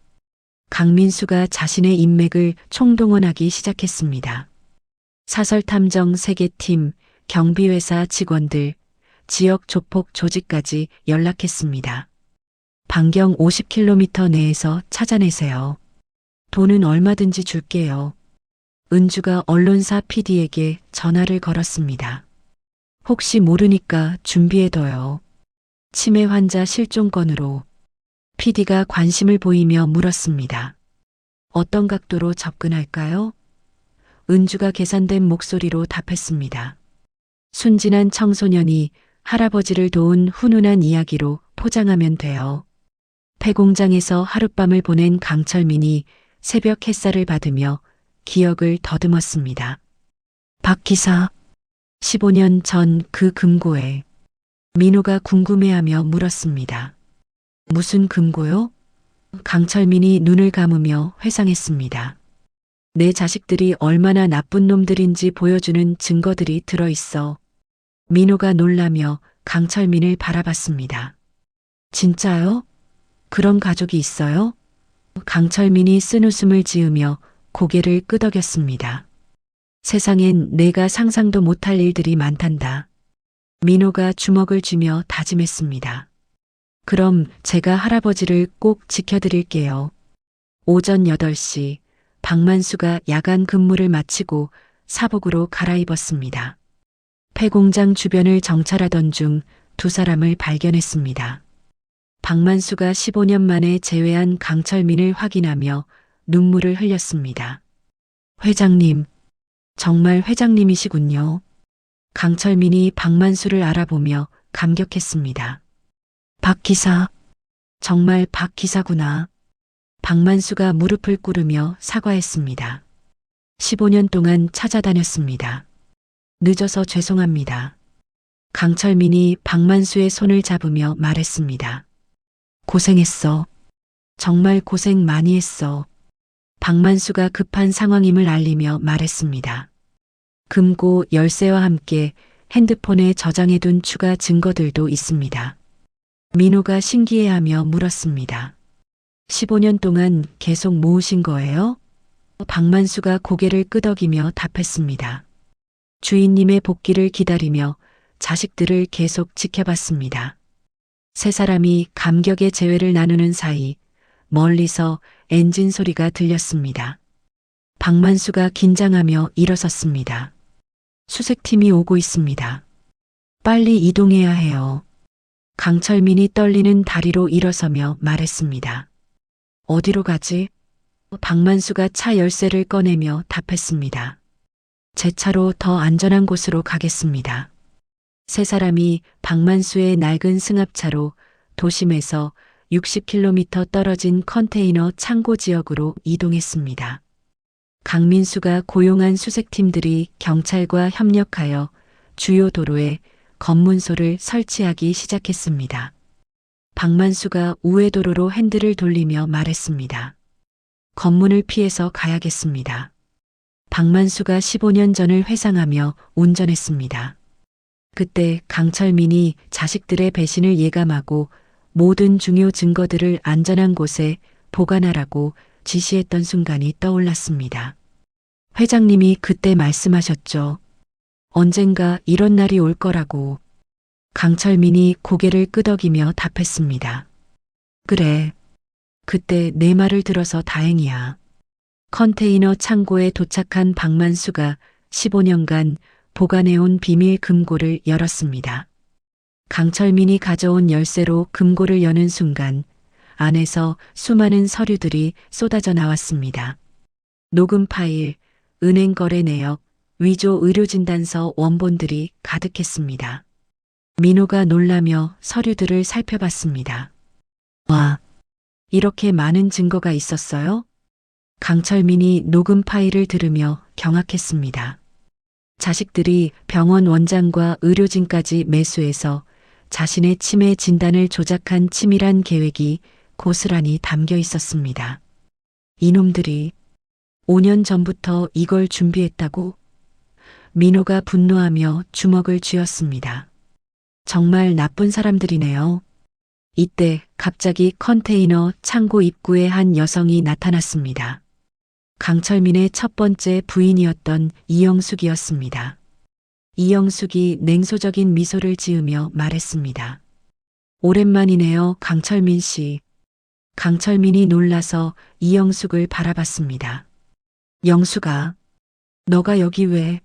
강민수가 자신의 인맥을 총동원하기 시작했습니다. 사설탐정 3개 팀, 경비회사 직원들, 지역 조폭 조직까지 연락했습니다. 반경 50km 내에서 찾아내세요. 돈은 얼마든지 줄게요. 은주가 언론사 PD에게 전화를 걸었습니다. 혹시 모르니까 준비해둬요. 치매 환자 실종 건으로. PD가 관심을 보이며 물었습니다. 어떤 각도로 접근할까요? 은주가 계산된 목소리로 답했습니다. 순진한 청소년이 할아버지를 도운 훈훈한 이야기로 포장하면 돼요. 폐공장에서 하룻밤을 보낸 강철민이 새벽 햇살을 받으며 기억을 더듬었습니다. 박 기사, 15년 전 그 금고에. 민호가 궁금해하며 물었습니다. 무슨 금고요? 강철민이 눈을 감으며 회상했습니다. 내 자식들이 얼마나 나쁜 놈들인지 보여주는 증거들이 들어있어. 민호가 놀라며 강철민을 바라봤습니다. 진짜요? 그런 가족이 있어요? 강철민이 쓴웃음을 지으며 고개를 끄덕였습니다. 세상엔 내가 상상도 못할 일들이 많단다. 민호가 주먹을 쥐며 다짐했습니다. 그럼 제가 할아버지를 꼭 지켜드릴게요. 오전 8시 박만수가 야간 근무를 마치고 사복으로 갈아입었습니다. 폐공장 주변을 정찰하던 중 2사람을 발견했습니다. 박만수가 15년 만에 재회한 강철민을 확인하며 눈물을 흘렸습니다. 회장님, 정말 회장님이시군요. 강철민이 박만수를 알아보며 감격했습니다. 박 기사, 정말 박 기사구나. 박만수가 무릎을 꿇으며 사과했습니다. 15년 동안 찾아다녔습니다. 늦어서 죄송합니다. 강철민이 박만수의 손을 잡으며 말했습니다. 고생했어. 정말 고생 많이 했어. 박만수가 급한 상황임을 알리며 말했습니다. 금고 열쇠와 함께 핸드폰에 저장해둔 추가 증거들도 있습니다. 민호가 신기해하며 물었습니다. 15년 동안 계속 모으신 거예요? 박만수가 고개를 끄덕이며 답했습니다. 주인님의 복귀를 기다리며 자식들을 계속 지켜봤습니다. 3사람이 감격의 재회를 나누는 사이 멀리서 엔진 소리가 들렸습니다. 박만수가 긴장하며 일어섰습니다. 수색팀이 오고 있습니다. 빨리 이동해야 해요. 강철민이 떨리는 다리로 일어서며 말했습니다. 어디로 가지? 박만수가 차 열쇠를 꺼내며 답했습니다. 제 차로 더 안전한 곳으로 가겠습니다. 3사람이 박만수의 낡은 승합차로 도심에서 60km 떨어진 컨테이너 창고 지역으로 이동했습니다. 강민수가 고용한 수색팀들이 경찰과 협력하여 주요 도로에 검문소를 설치하기 시작했습니다. 박만수가 우회도로로 핸들을 돌리며 말했습니다. 검문을 피해서 가야겠습니다. 박만수가 15년 전을 회상하며 운전했습니다. 그때 강철민이 자식들의 배신을 예감하고 모든 중요 증거들을 안전한 곳에 보관하라고 지시했던 순간이 떠올랐습니다. 회장님이 그때 말씀하셨죠. 언젠가 이런 날이 올 거라고. 강철민이 고개를 끄덕이며 답했습니다. 그래. 그때 내 말을 들어서 다행이야. 컨테이너 창고에 도착한 박만수가 15년간 보관해온 비밀 금고를 열었습니다. 강철민이 가져온 열쇠로 금고를 여는 순간 안에서 수많은 서류들이 쏟아져 나왔습니다. 녹음 파일, 은행 거래 내역, 위조 의료진단서 원본들이 가득했습니다. 민호가 놀라며 서류들을 살펴봤습니다. 와, 이렇게 많은 증거가 있었어요? 강철민이 녹음 파일을 들으며 경악했습니다. 자식들이 병원 원장과 의료진까지 매수해서 자신의 치매 진단을 조작한 치밀한 계획이 고스란히 담겨 있었습니다. 이놈들이 5년 전부터 이걸 준비했다고? 민호가 분노하며 주먹을 쥐었습니다. 정말 나쁜 사람들이네요. 이때 갑자기 컨테이너 창고 입구에 한 여성이 나타났습니다. 강철민의 첫 번째 부인이었던 이영숙이었습니다. 이영숙이 냉소적인 미소를 지으며 말했습니다. 오랜만이네요, 강철민 씨. 강철민이 놀라서 이영숙을 바라봤습니다. 영숙아, 너가 여기 왜?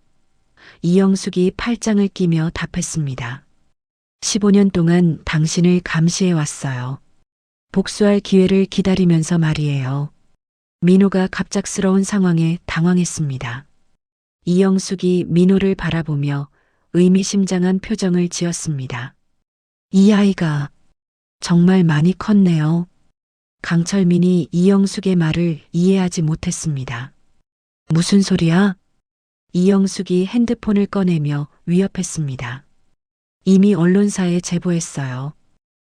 이영숙이 팔짱을 끼며 답했습니다. 15년 동안 당신을 감시해 왔어요. 복수할 기회를 기다리면서 말이에요. 민호가 갑작스러운 상황에 당황했습니다. 이영숙이 민호를 바라보며 의미심장한 표정을 지었습니다. 이 아이가 정말 많이 컸네요. 강철민이 이영숙의 말을 이해하지 못했습니다. 무슨 소리야? 이영숙이 핸드폰을 꺼내며 위협했습니다. 이미 언론사에 제보했어요.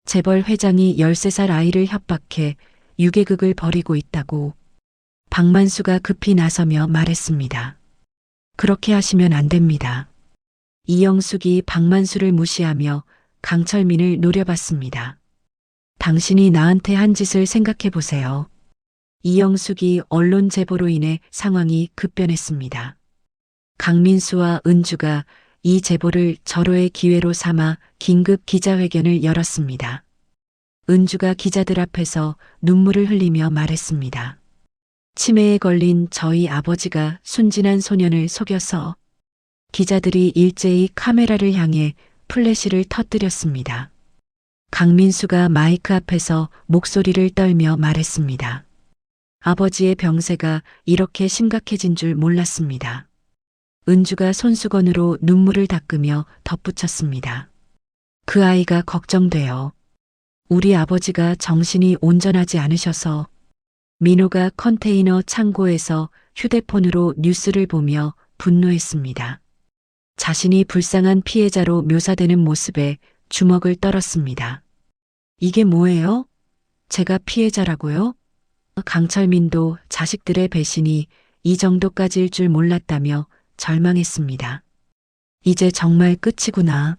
재벌 회장이 13살 아이를 협박해 유괴극을 벌이고 있다고. 박만수가 급히 나서며 말했습니다. 그렇게 하시면 안 됩니다. 이영숙이 박만수를 무시하며 강철민을 노려봤습니다. 당신이 나한테 한 짓을 생각해 보세요. 이영숙이 언론 제보로 인해 상황이 급변했습니다. 강민수와 은주가 이 제보를 절호의 기회로 삼아 긴급 기자회견을 열었습니다. 은주가 기자들 앞에서 눈물을 흘리며 말했습니다. 치매에 걸린 저희 아버지가 순진한 소년을 속여서. 기자들이 일제히 카메라를 향해 플래시를 터뜨렸습니다. 강민수가 마이크 앞에서 목소리를 떨며 말했습니다. 아버지의 병세가 이렇게 심각해진 줄 몰랐습니다. 은주가 손수건으로 눈물을 닦으며 덧붙였습니다. 그 아이가 걱정돼요. 우리 아버지가 정신이 온전하지 않으셔서. 민호가 컨테이너 창고에서 휴대폰으로 뉴스를 보며 분노했습니다. 자신이 불쌍한 피해자로 묘사되는 모습에 주먹을 떨었습니다. 이게 뭐예요? 제가 피해자라고요? 강철민도 자식들의 배신이 이 정도까지일 줄 몰랐다며 절망했습니다. 이제 정말 끝이구나.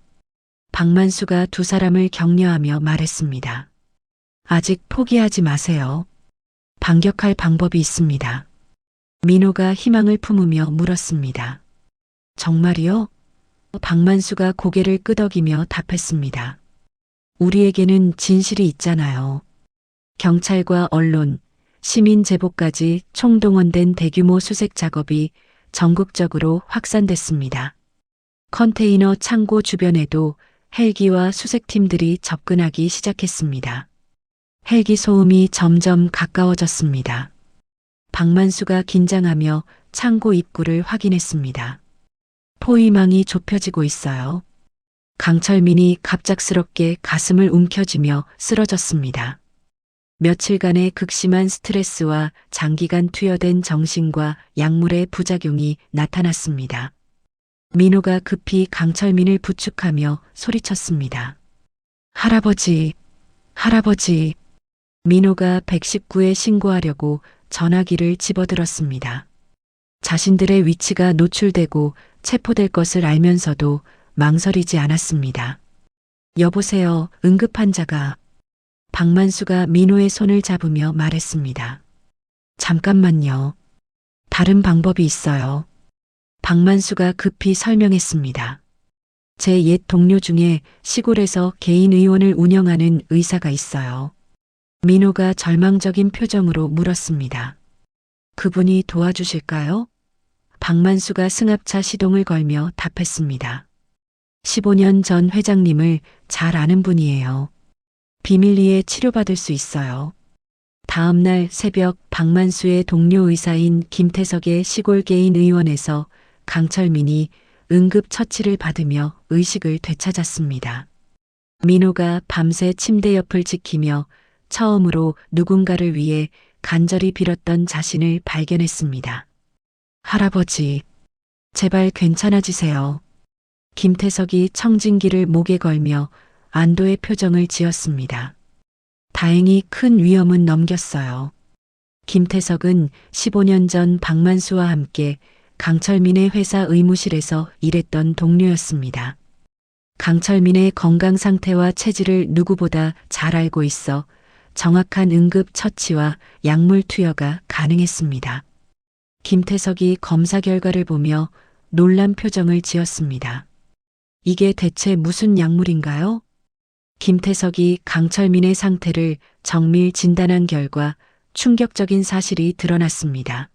박만수가 두 사람을 격려하며 말했습니다. 아직 포기하지 마세요. 반격할 방법이 있습니다. 민호가 희망을 품으며 물었습니다. 정말이요? 박만수가 고개를 끄덕이며 답했습니다. 우리에게는 진실이 있잖아요. 경찰과 언론, 시민 제보까지 총동원된 대규모 수색 작업이 전국적으로 확산됐습니다. 컨테이너 창고 주변에도 헬기와 수색팀들이 접근하기 시작했습니다. 헬기 소음이 점점 가까워졌습니다. 박만수가 긴장하며 창고 입구를 확인했습니다. 포위망이 좁혀지고 있어요. 강철민이 갑작스럽게 가슴을 움켜쥐며 쓰러졌습니다. 며칠간의 극심한 스트레스와 장기간 투여된 정신과 약물의 부작용이 나타났습니다. 민호가 급히 강철민을 부축하며 소리쳤습니다. 할아버지, 할아버지. 민호가 119에 신고하려고 전화기를 집어들었습니다. 자신들의 위치가 노출되고 체포될 것을 알면서도 망설이지 않았습니다. 여보세요, 응급환자가. 박만수가 민호의 손을 잡으며 말했습니다. 잠깐만요. 다른 방법이 있어요. 박만수가 급히 설명했습니다. 제 옛 동료 중에 시골에서 개인 의원을 운영하는 의사가 있어요. 민호가 절망적인 표정으로 물었습니다. 그분이 도와주실까요? 박만수가 승합차 시동을 걸며 답했습니다. 15년 전 회장님을 잘 아는 분이에요. 비밀리에 치료받을 수 있어요. 다음 날 새벽 박만수의 동료 의사인 김태석의 시골 개인 의원에서 강철민이 응급 처치를 받으며 의식을 되찾았습니다. 민호가 밤새 침대 옆을 지키며 처음으로 누군가를 위해 간절히 빌었던 자신을 발견했습니다. 할아버지, 제발 괜찮아지세요. 김태석이 청진기를 목에 걸며 안도의 표정을 지었습니다. 다행히 큰 위험은 넘겼어요. 김태석은 15년 전 박만수와 함께 강철민의 회사 의무실에서 일했던 동료였습니다. 강철민의 건강 상태와 체질을 누구보다 잘 알고 있어 정확한 응급 처치와 약물 투여가 가능했습니다. 김태석이 검사 결과를 보며 놀란 표정을 지었습니다. 이게 대체 무슨 약물인가요? 김태석이 강철민의 상태를 정밀 진단한 결과 충격적인 사실이 드러났습니다.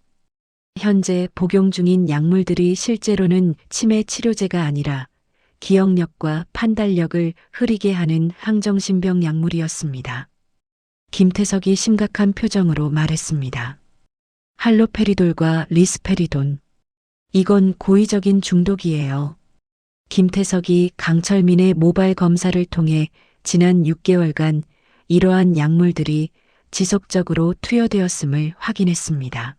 현재 복용 중인 약물들이 실제로는 치매 치료제가 아니라 기억력과 판단력을 흐리게 하는 항정신병 약물이었습니다. 김태석이 심각한 표정으로 말했습니다. 할로페리돌과 리스페리돈. 이건 고의적인 중독이에요. 김태석이 강철민의 모발 검사를 통해 지난 6개월간 이러한 약물들이 지속적으로 투여되었음을 확인했습니다.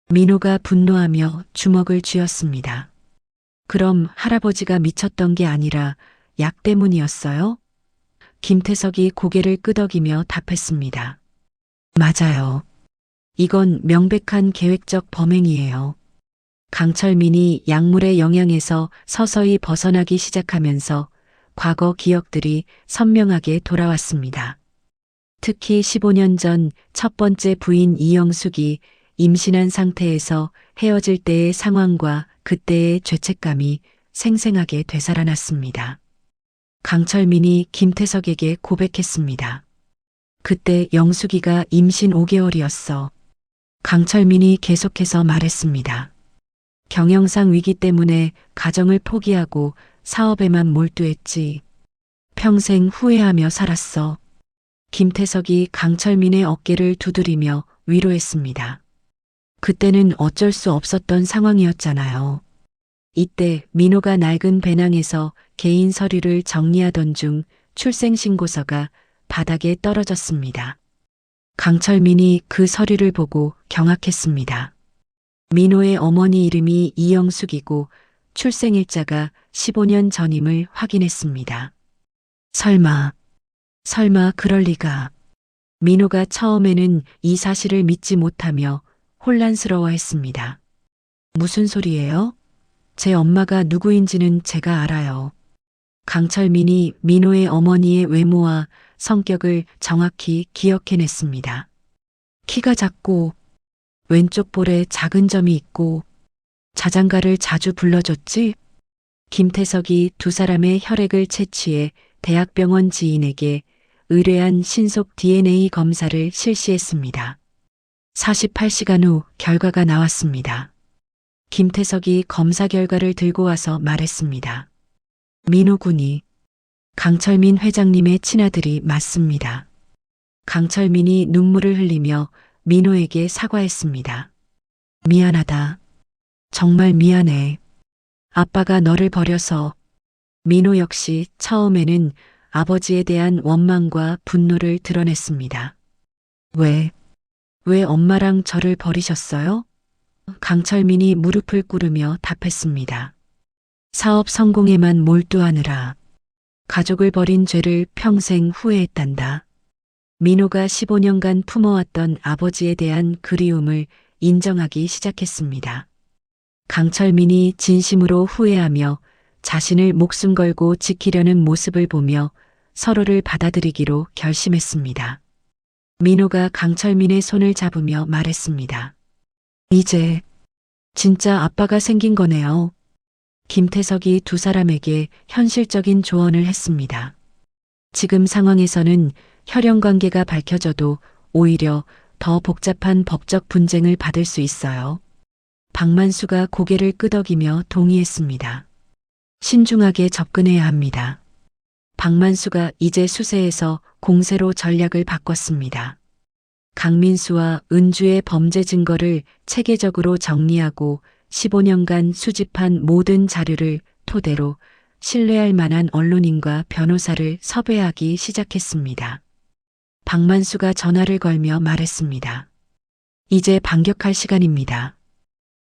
민호가 분노하며 주먹을 쥐었습니다. 그럼 할아버지가 미쳤던 게 아니라 약 때문이었어요? 김태석이 고개를 끄덕이며 답했습니다. 맞아요. 이건 명백한 계획적 범행이에요. 강철민이 약물의 영향에서 서서히 벗어나기 시작하면서 과거 기억들이 선명하게 돌아왔습니다. 특히 15년 전 첫 번째 부인 이영숙이 임신한 상태에서 헤어질 때의 상황과 그때의 죄책감이 생생하게 되살아났습니다. 강철민이 김태석에게 고백했습니다. 그때 영숙이가 임신 5개월이었어. 강철민이 계속해서 말했습니다. 경영상 위기 때문에 가정을 포기하고 사업에만 몰두했지. 평생 후회하며 살았어. 김태석이 강철민의 어깨를 두드리며 위로했습니다. 그때는 어쩔 수 없었던 상황이었잖아요. 이때 민호가 낡은 배낭에서 개인 서류를 정리하던 중 출생신고서가 바닥에 떨어졌습니다. 강철민이 그 서류를 보고 경악했습니다. 민호의 어머니 이름이 이영숙이고 출생일자가 15년 전임을 확인했습니다. 설마 그럴 리가. 민호가 처음에는 이 사실을 믿지 못하며 혼란스러워했습니다. 무슨 소리예요? 제 엄마가 누구인지는 제가 알아요. 강철민이 민호의 어머니의 외모와 성격을 정확히 기억해냈습니다. 키가 작고 왼쪽 볼에 작은 점이 있고 자장가를 자주 불러줬지? 김태석이 두 사람의 혈액을 채취해 대학병원 지인에게 의뢰한 신속 DNA 검사를 실시했습니다. 48시간 후 결과가 나왔습니다. 김태석이 검사 결과를 들고 와서 말했습니다. 민호 군이 강철민 회장님의 친아들이 맞습니다. 강철민이 눈물을 흘리며 민호에게 사과했습니다. 미안하다. 정말 미안해. 아빠가 너를 버려서. 민호 역시 처음에는 아버지에 대한 원망과 분노를 드러냈습니다. 왜 엄마랑 저를 버리셨어요? 강철민이 무릎을 꿇으며 답했습니다. 사업 성공에만 몰두하느라 가족을 버린 죄를 평생 후회했단다. 민호가 15년간 품어왔던 아버지에 대한 그리움을 인정하기 시작했습니다. 강철민이 진심으로 후회하며 자신을 목숨 걸고 지키려는 모습을 보며 서로를 받아들이기로 결심했습니다. 민호가 강철민의 손을 잡으며 말했습니다. 이제 진짜 아빠가 생긴 거네요. 김태석이 두 사람에게 현실적인 조언을 했습니다. 지금 상황에서는 혈연 관계가 밝혀져도 오히려 더 복잡한 법적 분쟁을 받을 수 있어요. 박만수가 고개를 끄덕이며 동의했습니다. 신중하게 접근해야 합니다. 박만수가 이제 수세에서 공세로 전략을 바꿨습니다. 강민수와 은주의 범죄 증거를 체계적으로 정리하고 15년간 수집한 모든 자료를 토대로 신뢰할 만한 언론인과 변호사를 섭외하기 시작했습니다. 박만수가 전화를 걸며 말했습니다. 이제 반격할 시간입니다.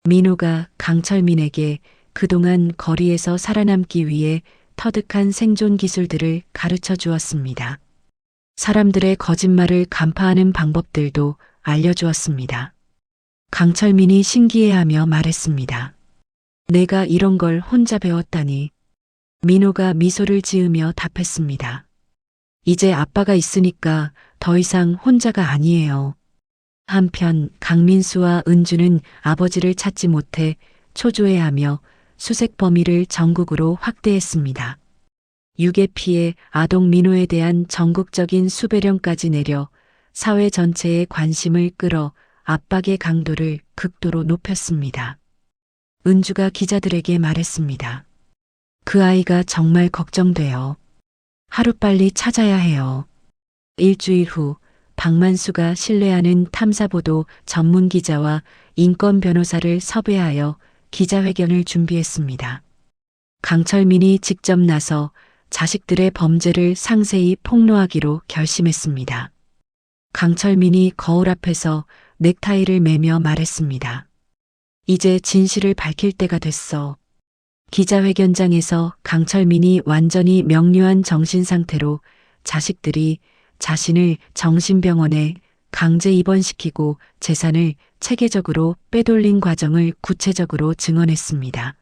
민호가 강철민에게 그동안 거리에서 살아남기 위해 터득한 생존 기술들을 가르쳐 주었습니다. 사람들의 거짓말을 간파하는 방법들도 알려주었습니다. 강철민이 신기해하며 말했습니다. 내가 이런 걸 혼자 배웠다니. 민호가 미소를 지으며 답했습니다. 이제 아빠가 있으니까 더 이상 혼자가 아니에요. 한편 강민수와 은주는 아버지를 찾지 못해 초조해하며 수색 범위를 전국으로 확대했습니다. 유괴 피해 아동 민호에 대한 전국적인 수배령까지 내려 사회 전체의 관심을 끌어 압박의 강도를 극도로 높였습니다. 은주가 기자들에게 말했습니다. 그 아이가 정말 걱정돼요. 하루빨리 찾아야 해요. 일주일 후 박만수가 신뢰하는 탐사보도 전문 기자와 인권 변호사를 섭외하여 기자회견을 준비했습니다. 강철민이 직접 나서 자식들의 범죄를 상세히 폭로하기로 결심했습니다. 강철민이 거울 앞에서 넥타이를 매며 말했습니다. 이제 진실을 밝힐 때가 됐어. 기자회견장에서 강철민이 완전히 명료한 정신 상태로 자식들이 자신을 정신병원에 강제 입원시키고 재산을 체계적으로 빼돌린 과정을 구체적으로 증언했습니다.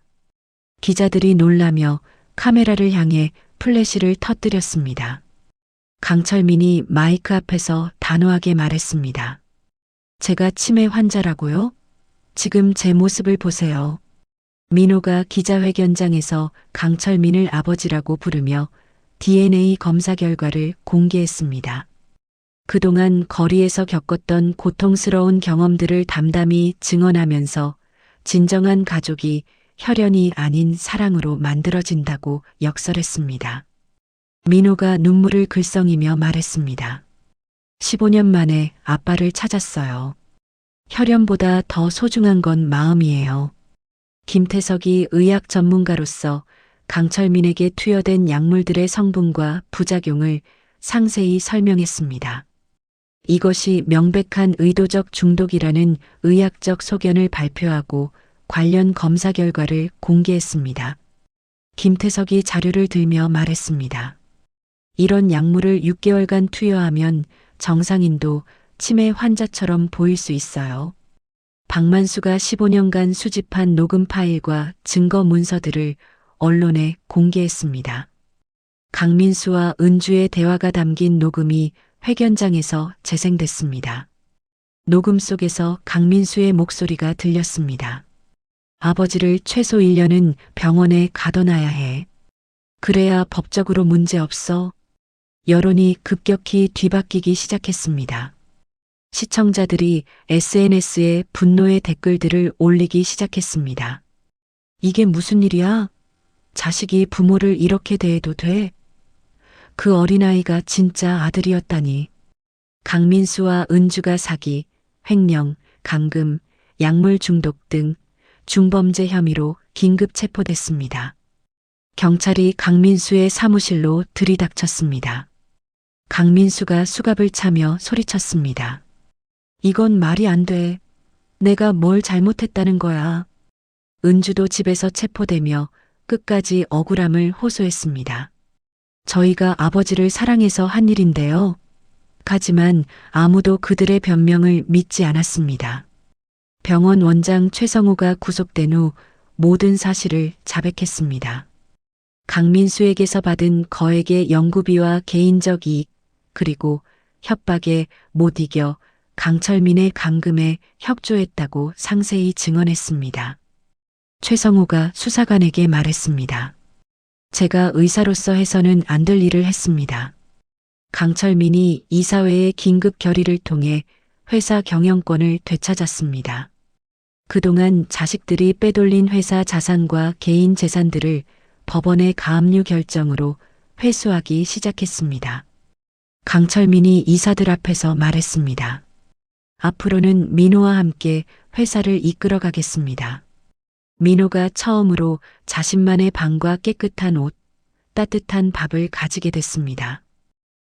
기자들이 놀라며 카메라를 향해 플래시를 터뜨렸습니다. 강철민이 마이크 앞에서 단호하게 말했습니다. 제가 치매 환자라고요? 지금 제 모습을 보세요. 민호가 기자회견장에서 강철민을 아버지라고 부르며 DNA 검사 결과를 공개했습니다. 그동안 거리에서 겪었던 고통스러운 경험들을 담담히 증언하면서 진정한 가족이 혈연이 아닌 사랑으로 만들어진다고 역설했습니다. 민호가 눈물을 글썽이며 말했습니다. 15년 만에 아빠를 찾았어요. 혈연보다 더 소중한 건 마음이에요. 김태석이 의학 전문가로서 강철민에게 투여된 약물들의 성분과 부작용을 상세히 설명했습니다. 이것이 명백한 의도적 중독이라는 의학적 소견을 발표하고 관련 검사 결과를 공개했습니다. 김태석이 자료를 들며 말했습니다. 이런 약물을 6개월간 투여하면 정상인도 치매 환자처럼 보일 수 있어요. 박만수가 15년간 수집한 녹음 파일과 증거 문서들을 언론에 공개했습니다. 강민수와 은주의 대화가 담긴 녹음이 회견장에서 재생됐습니다. 녹음 속에서 강민수의 목소리가 들렸습니다. 아버지를 최소 1년은 병원에 가둬놔야 해. 그래야 법적으로 문제 없어. 여론이 급격히 뒤바뀌기 시작했습니다. 시청자들이 SNS에 분노의 댓글들을 올리기 시작했습니다. 이게 무슨 일이야? 자식이 부모를 이렇게 대해도 돼? 그 어린아이가 진짜 아들이었다니. 강민수와 은주가 사기, 횡령, 감금, 약물 중독 등 중범죄 혐의로 긴급 체포됐습니다. 경찰이 강민수의 사무실로 들이닥쳤습니다. 강민수가 수갑을 차며 소리쳤습니다. 이건 말이 안 돼. 내가 뭘 잘못했다는 거야. 은주도 집에서 체포되며 끝까지 억울함을 호소했습니다. 저희가 아버지를 사랑해서 한 일인데요. 하지만 아무도 그들의 변명을 믿지 않았습니다. 병원 원장 최성호가 구속된 후 모든 사실을 자백했습니다. 강민수에게서 받은 거액의 연구비와 개인적 이익, 그리고 협박에 못 이겨 강철민의 감금에 협조했다고 상세히 증언했습니다. 최성호가 수사관에게 말했습니다. 제가 의사로서 해서는 안 될 일을 했습니다. 강철민이 이사회의 긴급 결의를 통해 회사 경영권을 되찾았습니다. 그동안 자식들이 빼돌린 회사 자산과 개인 재산들을 법원의 가압류 결정으로 회수하기 시작했습니다. 강철민이 이사들 앞에서 말했습니다. 앞으로는 민호와 함께 회사를 이끌어 가겠습니다. 민호가 처음으로 자신만의 방과 깨끗한 옷, 따뜻한 밥을 가지게 됐습니다.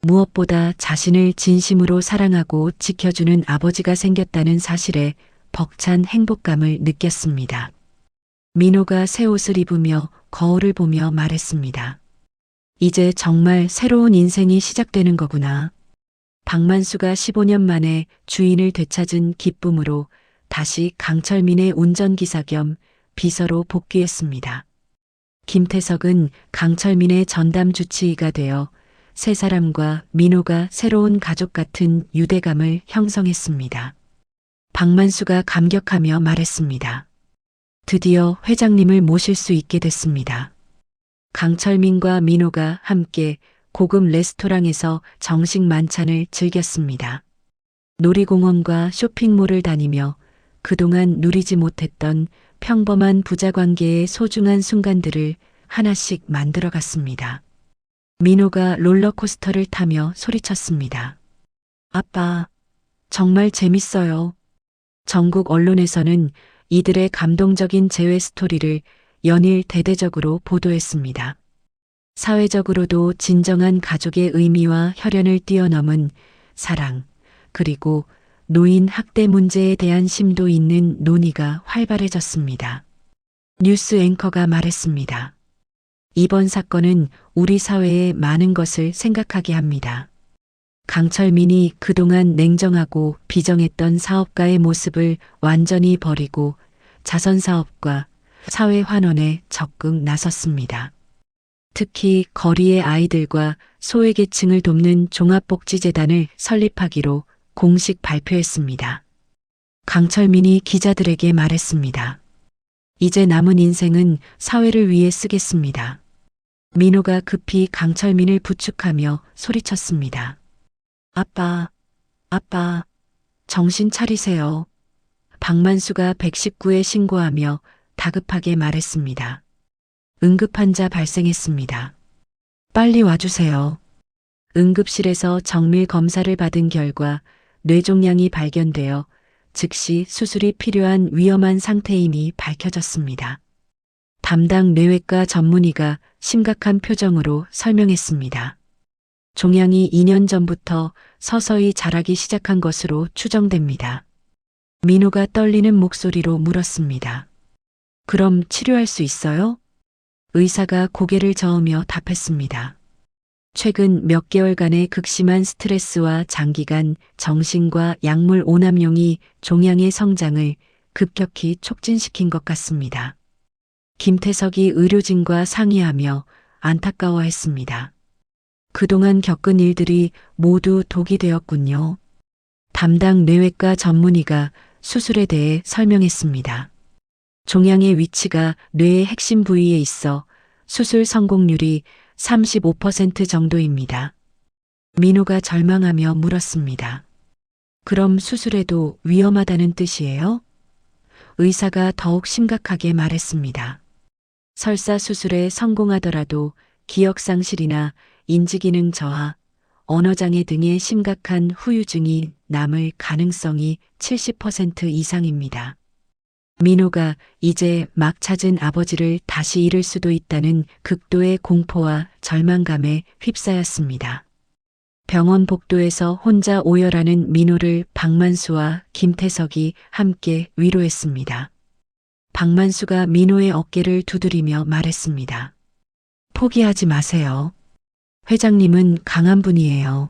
무엇보다 자신을 진심으로 사랑하고 지켜주는 아버지가 생겼다는 사실에 벅찬 행복감을 느꼈습니다. 민호가 새 옷을 입으며 거울을 보며 말했습니다. 이제 정말 새로운 인생이 시작되는 거구나. 박만수가 15년 만에 주인을 되찾은 기쁨으로 다시 강철민의 운전기사 겸 비서로 복귀했습니다. 김태석은 강철민의 전담 주치의가 되어 세 사람과 민호가 새로운 가족 같은 유대감을 형성했습니다. 박만수가 감격하며 말했습니다. 드디어 회장님을 모실 수 있게 됐습니다. 강철민과 민호가 함께 고급 레스토랑에서 정식 만찬을 즐겼습니다. 놀이공원과 쇼핑몰을 다니며 그동안 누리지 못했던 평범한 부자 관계의 소중한 순간들을 하나씩 만들어 갔습니다. 민호가 롤러코스터를 타며 소리쳤습니다. 아빠, 정말 재밌어요. 전국 언론에서는 이들의 감동적인 재회 스토리를 연일 대대적으로 보도했습니다. 사회적으로도 진정한 가족의 의미와 혈연을 뛰어넘은 사랑, 그리고 노인 학대 문제에 대한 심도 있는 논의가 활발해졌습니다. 뉴스 앵커가 말했습니다. 이번 사건은 우리 사회의 많은 것을 생각하게 합니다. 강철민이 그동안 냉정하고 비정했던 사업가의 모습을 완전히 버리고 자선사업과 사회환원에 적극 나섰습니다. 특히 거리의 아이들과 소외계층을 돕는 종합복지재단을 설립하기로 공식 발표했습니다. 강철민이 기자들에게 말했습니다. 이제 남은 인생은 사회를 위해 쓰겠습니다. 민호가 급히 강철민을 부축하며 소리쳤습니다. 아빠, 정신 차리세요. 박만수가 119에 신고하며 다급하게 말했습니다. 응급환자 발생했습니다. 빨리 와주세요. 응급실에서 정밀 검사를 받은 결과 뇌종양이 발견되어 즉시 수술이 필요한 위험한 상태임이 밝혀졌습니다. 담당 뇌외과 전문의가 심각한 표정으로 설명했습니다. 종양이 2년 전부터 서서히 자라기 시작한 것으로 추정됩니다. 민호가 떨리는 목소리로 물었습니다. 그럼 치료할 수 있어요? 의사가 고개를 저으며 답했습니다. 최근 몇 개월간의 극심한 스트레스와 장기간 정신과 약물 오남용이 종양의 성장을 급격히 촉진시킨 것 같습니다. 김태석이 의료진과 상의하며 안타까워했습니다. 그동안 겪은 일들이 모두 독이 되었군요. 담당 뇌외과 전문의가 수술에 대해 설명했습니다. 종양의 위치가 뇌의 핵심 부위에 있어 수술 성공률이 35% 정도입니다. 민호가 절망하며 물었습니다. 그럼 수술해도 위험하다는 뜻이에요? 의사가 더욱 심각하게 말했습니다. 설사 수술에 성공하더라도 기억상실이나 인지기능 저하, 언어장애 등의 심각한 후유증이 남을 가능성이 70% 이상입니다. 민호가 이제 막 찾은 아버지를 다시 잃을 수도 있다는 극도의 공포와 절망감에 휩싸였습니다. 병원 복도에서 혼자 오열하는 민호를 박만수와 김태석이 함께 위로했습니다. 박만수가 민호의 어깨를 두드리며 말했습니다. 포기하지 마세요. 회장님은 강한 분이에요.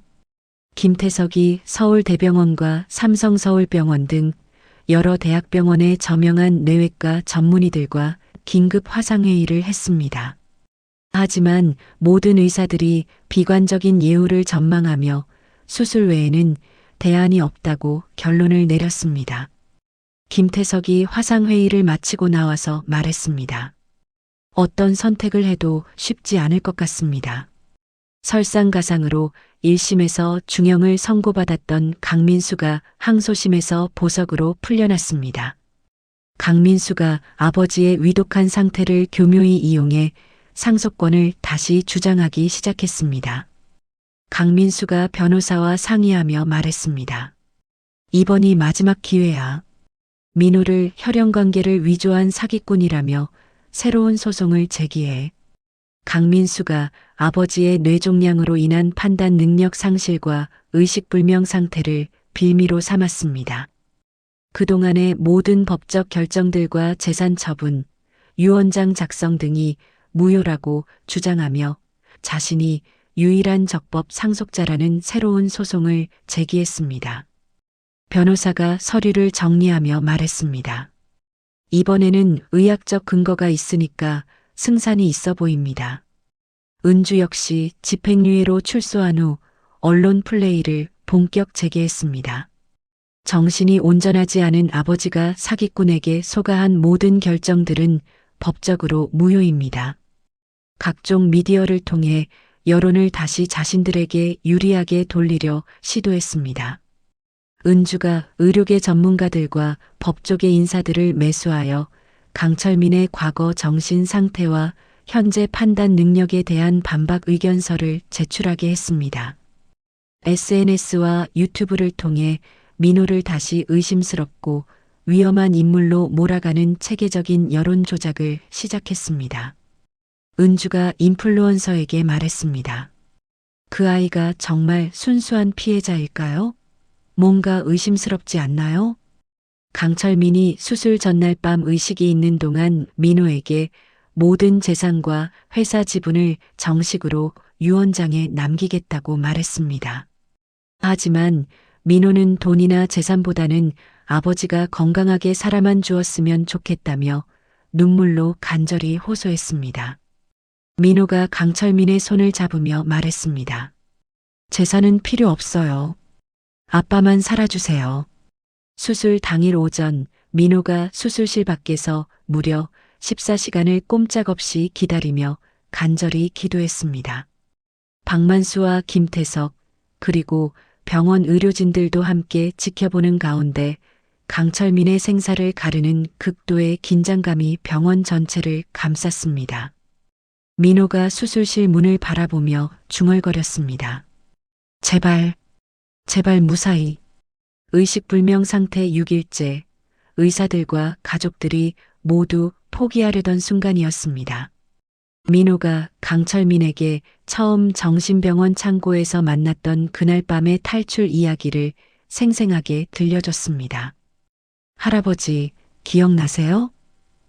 김태석이 서울대병원과 삼성서울병원 등 여러 대학병원의 저명한 뇌외과 전문의들과 긴급 화상회의를 했습니다. 하지만 모든 의사들이 비관적인 예후를 전망하며 수술 외에는 대안이 없다고 결론을 내렸습니다. 김태석이 화상회의를 마치고 나와서 말했습니다. 어떤 선택을 해도 쉽지 않을 것 같습니다. 설상가상으로 1심에서 중형을 선고받았던 강민수가 항소심에서 보석으로 풀려났습니다. 강민수가 아버지의 위독한 상태를 교묘히 이용해 상속권을 다시 주장하기 시작했습니다. 강민수가 변호사와 상의하며 말했습니다. 이번이 마지막 기회야. 민호를 혈연관계를 위조한 사기꾼이라며 새로운 소송을 제기해. 강민수가 아버지의 뇌종양으로 인한 판단 능력 상실과 의식불명 상태를 빌미로 삼았습니다. 그동안의 모든 법적 결정들과 재산 처분, 유언장 작성 등이 무효라고 주장하며 자신이 유일한 적법 상속자라는 새로운 소송을 제기했습니다. 변호사가 서류를 정리하며 말했습니다. 이번에는 의학적 근거가 있으니까 승산이 있어 보입니다. 은주 역시 집행유예로 출소한 후 언론 플레이를 본격 재개했습니다. 정신이 온전하지 않은 아버지가 사기꾼에게 소가한 모든 결정들은 법적으로 무효입니다. 각종 미디어를 통해 여론을 다시 자신들에게 유리하게 돌리려 시도했습니다. 은주가 의료계 전문가들과 법조계 인사들을 매수하여 강철민의 과거 정신 상태와 현재 판단 능력에 대한 반박 의견서를 제출하게 했습니다. SNS와 유튜브를 통해 민호를 다시 의심스럽고 위험한 인물로 몰아가는 체계적인 여론 조작을 시작했습니다. 은주가 인플루언서에게 말했습니다. 그 아이가 정말 순수한 피해자일까요? 뭔가 의심스럽지 않나요? 강철민이 수술 전날 밤 의식이 있는 동안 민호에게 모든 재산과 회사 지분을 정식으로 유언장에 남기겠다고 말했습니다. 하지만 민호는 돈이나 재산보다는 아버지가 건강하게 살아만 주었으면 좋겠다며 눈물로 간절히 호소했습니다. 민호가 강철민의 손을 잡으며 말했습니다. 재산은 필요 없어요. 아빠만 살아주세요. 수술 당일 오전 민호가 수술실 밖에서 무려 14시간을 꼼짝없이 기다리며 간절히 기도했습니다. 박만수와 김태석 그리고 병원 의료진들도 함께 지켜보는 가운데 강철민의 생사를 가르는 극도의 긴장감이 병원 전체를 감쌌습니다. 민호가 수술실 문을 바라보며 중얼거렸습니다. 제발 무사히. 의식불명 상태 6일째, 의사들과 가족들이 모두 포기하려던 순간이었습니다. 민호가 강철민에게 처음 정신병원 창고에서 만났던 그날 밤의 탈출 이야기를 생생하게 들려줬습니다. 할아버지, 기억나세요?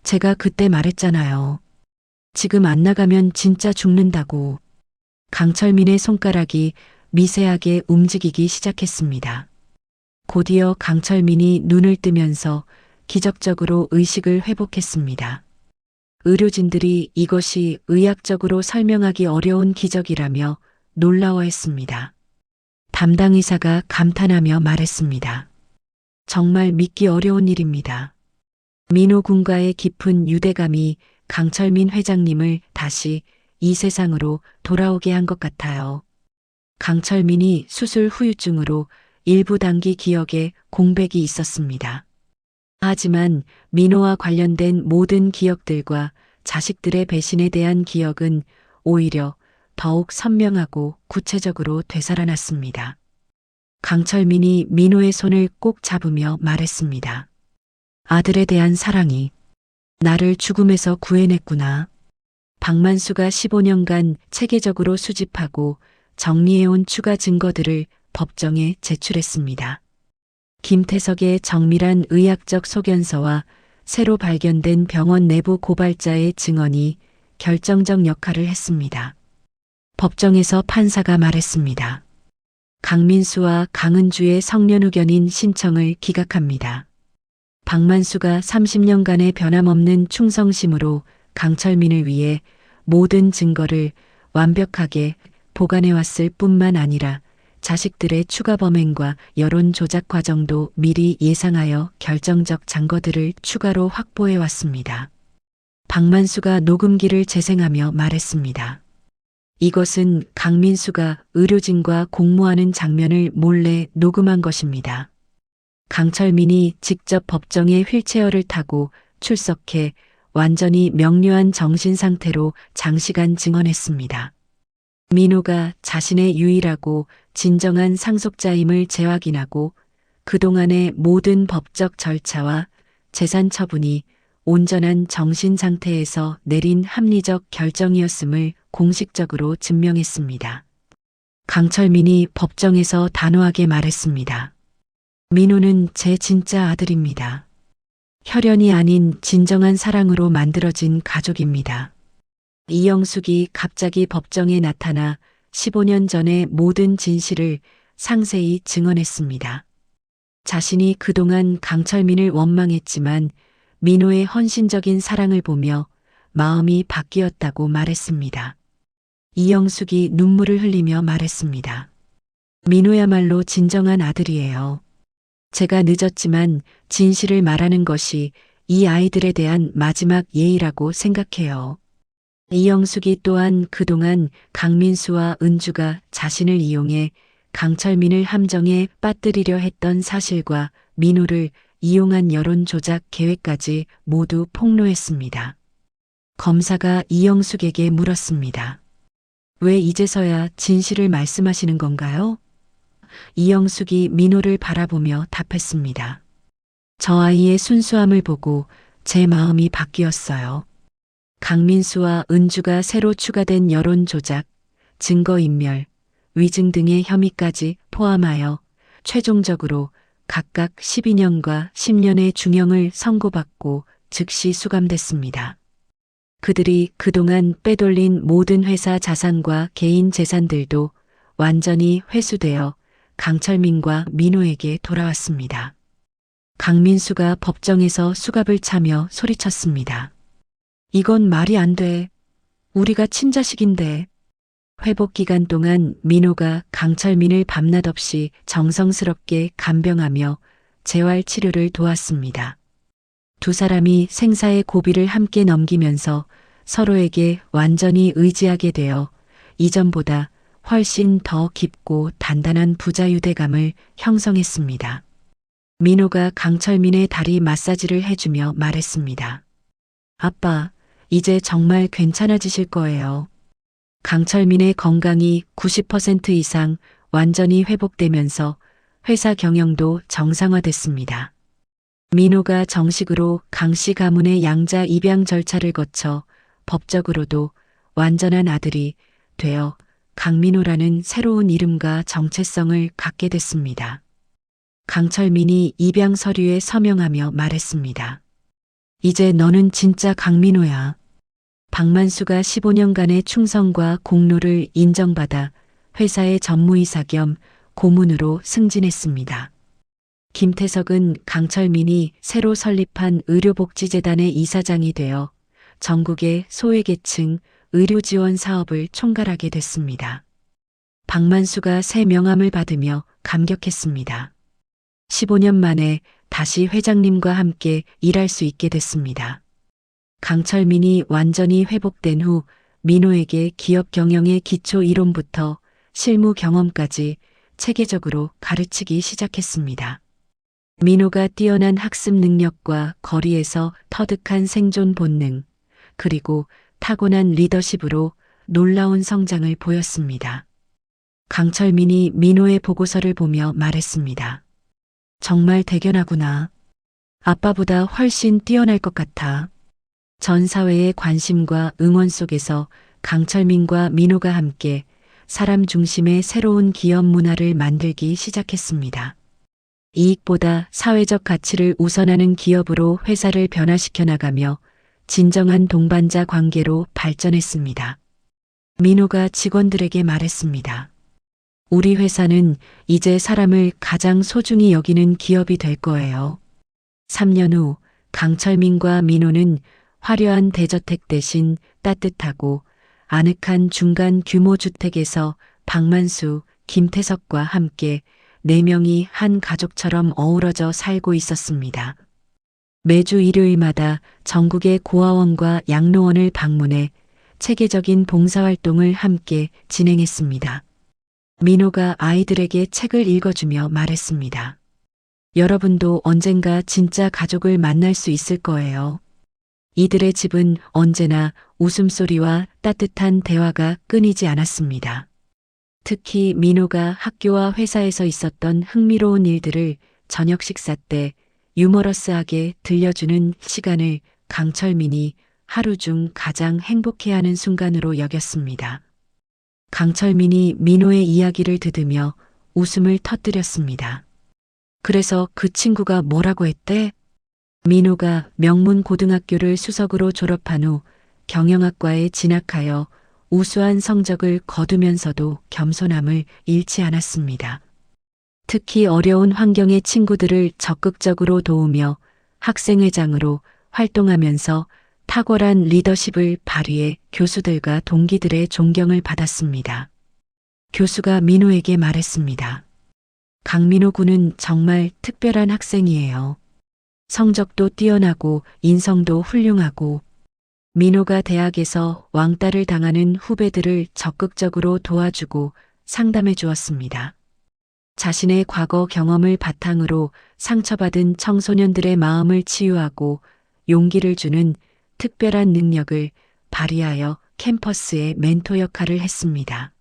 제가 그때 말했잖아요. 지금 안 나가면 진짜 죽는다고. 강철민의 손가락이 미세하게 움직이기 시작했습니다. 곧이어 강철민이 눈을 뜨면서 기적적으로 의식을 회복했습니다. 의료진들이 이것이 의학적으로 설명하기 어려운 기적이라며 놀라워했습니다. 담당 의사가 감탄하며 말했습니다. 정말 믿기 어려운 일입니다. 민호 군과의 깊은 유대감이 강철민 회장님을 다시 이 세상으로 돌아오게 한 것 같아요. 강철민이 수술 후유증으로 일부 단기 기억에 공백이 있었습니다. 하지만 민호와 관련된 모든 기억들과 자식들의 배신에 대한 기억은 오히려 더욱 선명하고 구체적으로 되살아났습니다. 강철민이 민호의 손을 꼭 잡으며 말했습니다. 아들에 대한 사랑이 나를 죽음에서 구해냈구나. 박만수가 15년간 체계적으로 수집하고 정리해온 추가 증거들을 법정에 제출했습니다. 김태석의 정밀한 의학적 소견서와 새로 발견된 병원 내부 고발자의 증언이 결정적 역할을 했습니다. 법정에서 판사가 말했습니다. 강민수와 강은주의 성년 의견인 신청을 기각합니다. 박만수가 30년간의 변함없는 충성심으로 강철민을 위해 모든 증거를 완벽하게 보관해왔을 뿐만 아니라 자식들의 추가 범행과 여론 조작 과정도 미리 예상하여 결정적 증거들을 추가로 확보해왔습니다. 박만수가 녹음기를 재생하며 말했습니다. 이것은 강민수가 의료진과 공모하는 장면을 몰래 녹음한 것입니다. 강철민이 직접 법정에 휠체어를 타고 출석해 완전히 명료한 정신 상태로 장시간 증언했습니다. 민호가 자신의 유일하고 진정한 상속자임을 재확인하고 그동안의 모든 법적 절차와 재산 처분이 온전한 정신 상태에서 내린 합리적 결정이었음을 공식적으로 증명했습니다. 강철민이 법정에서 단호하게 말했습니다. 민호는 제 진짜 아들입니다. 혈연이 아닌 진정한 사랑으로 만들어진 가족입니다. 이영숙이 갑자기 법정에 나타나 15년 전의 모든 진실을 상세히 증언했습니다. 자신이 그동안 강철민을 원망했지만 민호의 헌신적인 사랑을 보며 마음이 바뀌었다고 말했습니다. 이영숙이 눈물을 흘리며 말했습니다. 민호야말로 진정한 아들이에요. 제가 늦었지만 진실을 말하는 것이 이 아이들에 대한 마지막 예의라고 생각해요. 이영숙이 또한 그동안 강민수와 은주가 자신을 이용해 강철민을 함정에 빠뜨리려 했던 사실과 민호를 이용한 여론 조작 계획까지 모두 폭로했습니다. 검사가 이영숙에게 물었습니다. 왜 이제서야 진실을 말씀하시는 건가요? 이영숙이 민호를 바라보며 답했습니다. 저 아이의 순수함을 보고 제 마음이 바뀌었어요. 강민수와 은주가 새로 추가된 여론 조작, 증거인멸, 위증 등의 혐의까지 포함하여 최종적으로 각각 12년과 10년의 중형을 선고받고 즉시 수감됐습니다. 그들이 그동안 빼돌린 모든 회사 자산과 개인 재산들도 완전히 회수되어 강철민과 민호에게 돌아왔습니다. 강민수가 법정에서 수갑을 차며 소리쳤습니다. 이건 말이 안 돼. 우리가 친자식인데. 회복 기간 동안 민호가 강철민을 밤낮 없이 정성스럽게 간병하며 재활 치료를 도왔습니다. 두 사람이 생사의 고비를 함께 넘기면서 서로에게 완전히 의지하게 되어 이전보다 훨씬 더 깊고 단단한 부자유대감을 형성했습니다. 민호가 강철민의 다리 마사지를 해주며 말했습니다. 아빠, 이제 정말 괜찮아지실 거예요. 강철민의 건강이 90% 이상 완전히 회복되면서 회사 경영도 정상화됐습니다. 민호가 정식으로 강씨 가문의 양자 입양 절차를 거쳐 법적으로도 완전한 아들이 되어 강민호라는 새로운 이름과 정체성을 갖게 됐습니다. 강철민이 입양 서류에 서명하며 말했습니다. 이제 너는 진짜 강민호야. 박만수가 15년간의 충성과 공로를 인정받아 회사의 전무이사 겸 고문으로 승진했습니다. 김태석은 강철민이 새로 설립한 의료복지재단의 이사장이 되어 전국의 소외계층 의료지원 사업을 총괄하게 됐습니다. 박만수가 새 명함을 받으며 감격했습니다. 15년 만에 다시 회장님과 함께 일할 수 있게 됐습니다. 강철민이 완전히 회복된 후 민호에게 기업 경영의 기초 이론부터 실무 경험까지 체계적으로 가르치기 시작했습니다. 민호가 뛰어난 학습 능력과 거리에서 터득한 생존 본능, 그리고 타고난 리더십으로 놀라운 성장을 보였습니다. 강철민이 민호의 보고서를 보며 말했습니다. 정말 대견하구나. 아빠보다 훨씬 뛰어날 것 같아. 전 사회의 관심과 응원 속에서 강철민과 민호가 함께 사람 중심의 새로운 기업 문화를 만들기 시작했습니다. 이익보다 사회적 가치를 우선하는 기업으로 회사를 변화시켜 나가며 진정한 동반자 관계로 발전했습니다. 민호가 직원들에게 말했습니다. 우리 회사는 이제 사람을 가장 소중히 여기는 기업이 될 거예요. 3년 후 강철민과 민호는 화려한 대저택 대신 따뜻하고 아늑한 중간 규모 주택에서 박만수, 김태석과 함께 4명이 한 가족처럼 어우러져 살고 있었습니다. 매주 일요일마다 전국의 고아원과 양로원을 방문해 체계적인 봉사활동을 함께 진행했습니다. 민호가 아이들에게 책을 읽어주며 말했습니다. 여러분도 언젠가 진짜 가족을 만날 수 있을 거예요. 이들의 집은 언제나 웃음소리와 따뜻한 대화가 끊이지 않았습니다. 특히 민호가 학교와 회사에서 있었던 흥미로운 일들을 저녁 식사 때 유머러스하게 들려주는 시간을 강철민이 하루 중 가장 행복해하는 순간으로 여겼습니다. 강철민이 민호의 이야기를 들으며 웃음을 터뜨렸습니다. 그래서 그 친구가 뭐라고 했대? 민호가 명문 고등학교를 수석으로 졸업한 후 경영학과에 진학하여 우수한 성적을 거두면서도 겸손함을 잃지 않았습니다. 특히 어려운 환경의 친구들을 적극적으로 도우며 학생회장으로 활동하면서 탁월한 리더십을 발휘해 교수들과 동기들의 존경을 받았습니다. 교수가 민호에게 말했습니다. 강민호 군은 정말 특별한 학생이에요. 성적도 뛰어나고 인성도 훌륭하고 민호가 대학에서 왕따를 당하는 후배들을 적극적으로 도와주고 상담해 주었습니다. 자신의 과거 경험을 바탕으로 상처받은 청소년들의 마음을 치유하고 용기를 주는 특별한 능력을 발휘하여 캠퍼스의 멘토 역할을 했습니다.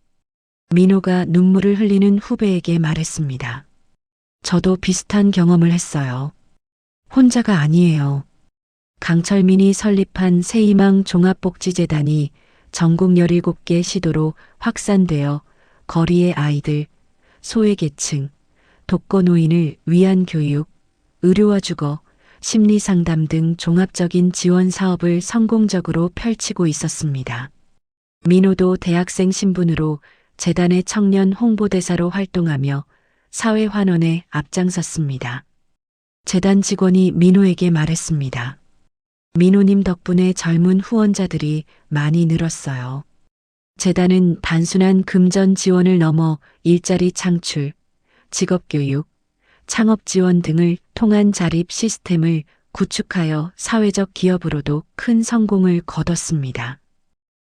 민호가 눈물을 흘리는 후배에게 말했습니다. 저도 비슷한 경험을 했어요. 혼자가 아니에요. 강철민이 설립한 새희망 종합복지재단이 전국 17개 시도로 확산되어 거리의 아이들, 소외계층, 독거노인을 위한 교육, 의료와 주거, 심리상담 등 종합적인 지원 사업을 성공적으로 펼치고 있었습니다. 민호도 대학생 신분으로 재단의 청년 홍보대사로 활동하며 사회환원에 앞장섰습니다. 재단 직원이 민호에게 말했습니다. 민호님 덕분에 젊은 후원자들이 많이 늘었어요. 재단은 단순한 금전 지원을 넘어 일자리 창출, 직업교육, 창업 지원 등을 통한 자립 시스템을 구축하여 사회적 기업으로도 큰 성공을 거뒀습니다.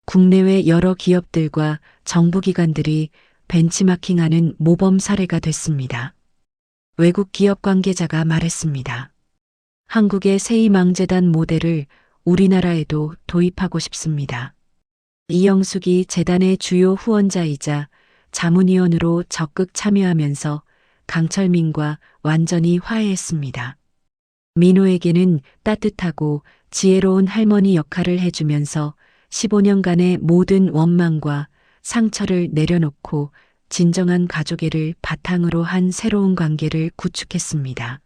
국내외 여러 기업들과 정부기관들이 벤치마킹하는 모범 사례가 됐습니다. 외국 기업 관계자가 말했습니다. 한국의 새희망재단 모델을 우리나라에도 도입하고 싶습니다. 이영숙이 재단의 주요 후원자이자 자문위원으로 적극 참여하면서 강철민과 완전히 화해했습니다. 민호에게는 따뜻하고 지혜로운 할머니 역할을 해주면서 15년간의 모든 원망과 상처를 내려놓고 진정한 가족애를 바탕으로 한 새로운 관계를 구축했습니다.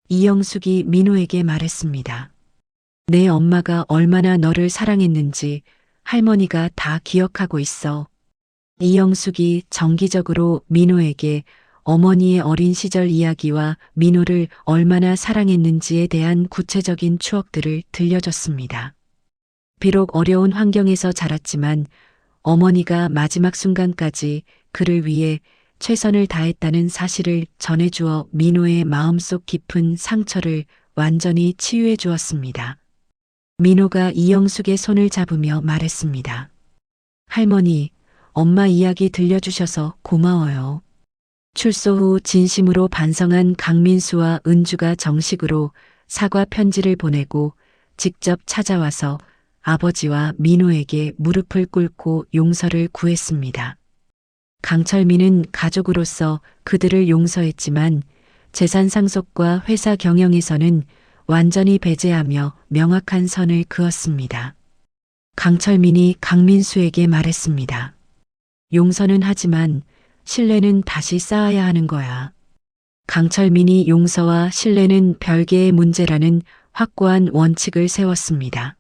이영숙이 민호에게 말했습니다. 내 엄마가 얼마나 너를 사랑했는지 할머니가 다 기억하고 있어. 이영숙이 정기적으로 민호에게 어머니의 어린 시절 이야기와 민호를 얼마나 사랑했는지에 대한 구체적인 추억들을 들려줬습니다. 비록 어려운 환경에서 자랐지만 어머니가 마지막 순간까지 그를 위해 최선을 다했다는 사실을 전해주어 민호의 마음속 깊은 상처를 완전히 치유해 주었습니다. 민호가 이영숙의 손을 잡으며 말했습니다. 할머니, 엄마 이야기 들려주셔서 고마워요. 출소 후 진심으로 반성한 강민수와 은주가 정식으로 사과 편지를 보내고 직접 찾아와서 아버지와 민호에게 무릎을 꿇고 용서를 구했습니다. 강철민은 가족으로서 그들을 용서했지만 재산 상속과 회사 경영에서는 완전히 배제하며 명확한 선을 그었습니다. 강철민이 강민수에게 말했습니다. 용서는 하지만 신뢰는 다시 쌓아야 하는 거야. 강철민이 용서와 신뢰는 별개의 문제라는 확고한 원칙을 세웠습니다.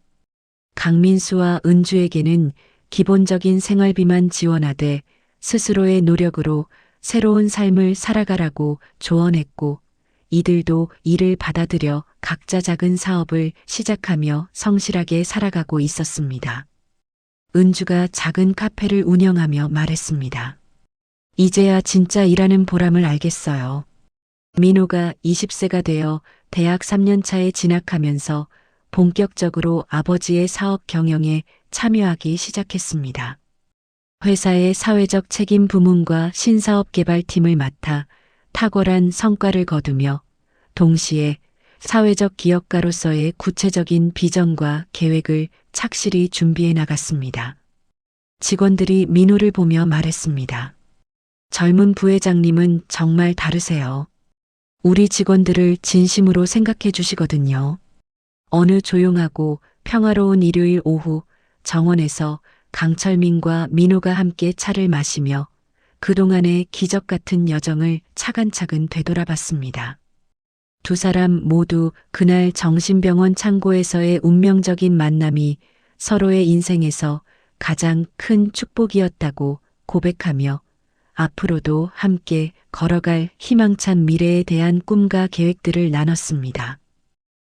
강민수와 은주에게는 기본적인 생활비만 지원하되 스스로의 노력으로 새로운 삶을 살아가라고 조언했고 이들도 이를 받아들여 각자 작은 사업을 시작하며 성실하게 살아가고 있었습니다. 은주가 작은 카페를 운영하며 말했습니다. 이제야 진짜 일하는 보람을 알겠어요. 민호가 20세가 되어 대학 3년 차에 진학하면서 본격적으로 아버지의 사업 경영에 참여하기 시작했습니다. 회사의 사회적 책임 부문과 신사업 개발팀을 맡아 탁월한 성과를 거두며 동시에 사회적 기업가로서의 구체적인 비전과 계획을 착실히 준비해 나갔습니다. 직원들이 민호를 보며 말했습니다. 젊은 부회장님은 정말 다르세요. 우리 직원들을 진심으로 생각해 주시거든요. 어느 조용하고 평화로운 일요일 오후 정원에서 강철민과 민호가 함께 차를 마시며 그동안의 기적 같은 여정을 차근차근 되돌아봤습니다. 두 사람 모두 그날 정신병원 창고에서의 운명적인 만남이 서로의 인생에서 가장 큰 축복이었다고 고백하며 앞으로도 함께 걸어갈 희망찬 미래에 대한 꿈과 계획들을 나눴습니다.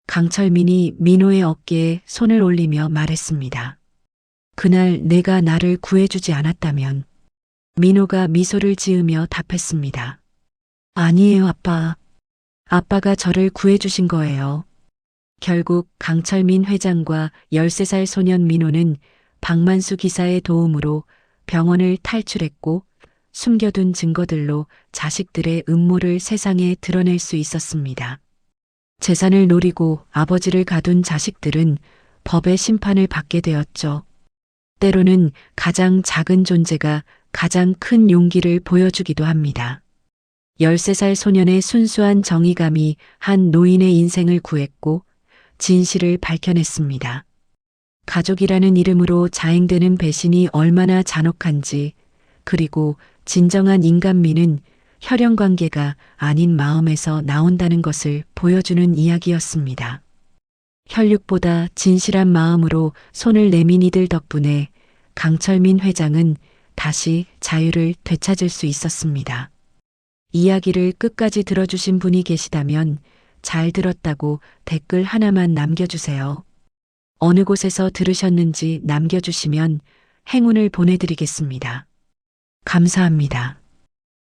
강철민이 민호의 어깨에 손을 올리며 말했습니다. 그날 내가 나를 구해주지 않았다면. 민호가 미소를 지으며 답했습니다. 아니에요, 아빠. 아빠가 저를 구해주신 거예요. 결국 강철민 회장과 13살 소년 민호는 박만수 기사의 도움으로 병원을 탈출했고 숨겨둔 증거들로 자식들의 음모를 세상에 드러낼 수 있었습니다. 재산을 노리고 아버지를 가둔 자식들은 법의 심판을 받게 되었죠. 때로는 가장 작은 존재가 가장 큰 용기를 보여주기도 합니다. 13살 소년의 순수한 정의감이 한 노인의 인생을 구했고 진실을 밝혀냈습니다. 가족이라는 이름으로 자행되는 배신이 얼마나 잔혹한지, 그리고 진정한 인간미는 혈연 관계가 아닌 마음에서 나온다는 것을 보여주는 이야기였습니다. 혈육보다 진실한 마음으로 손을 내민 이들 덕분에 강철민 회장은 다시 자유를 되찾을 수 있었습니다. 이야기를 끝까지 들어주신 분이 계시다면 잘 들었다고 댓글 하나만 남겨주세요. 어느 곳에서 들으셨는지 남겨주시면 행운을 보내드리겠습니다. 감사합니다.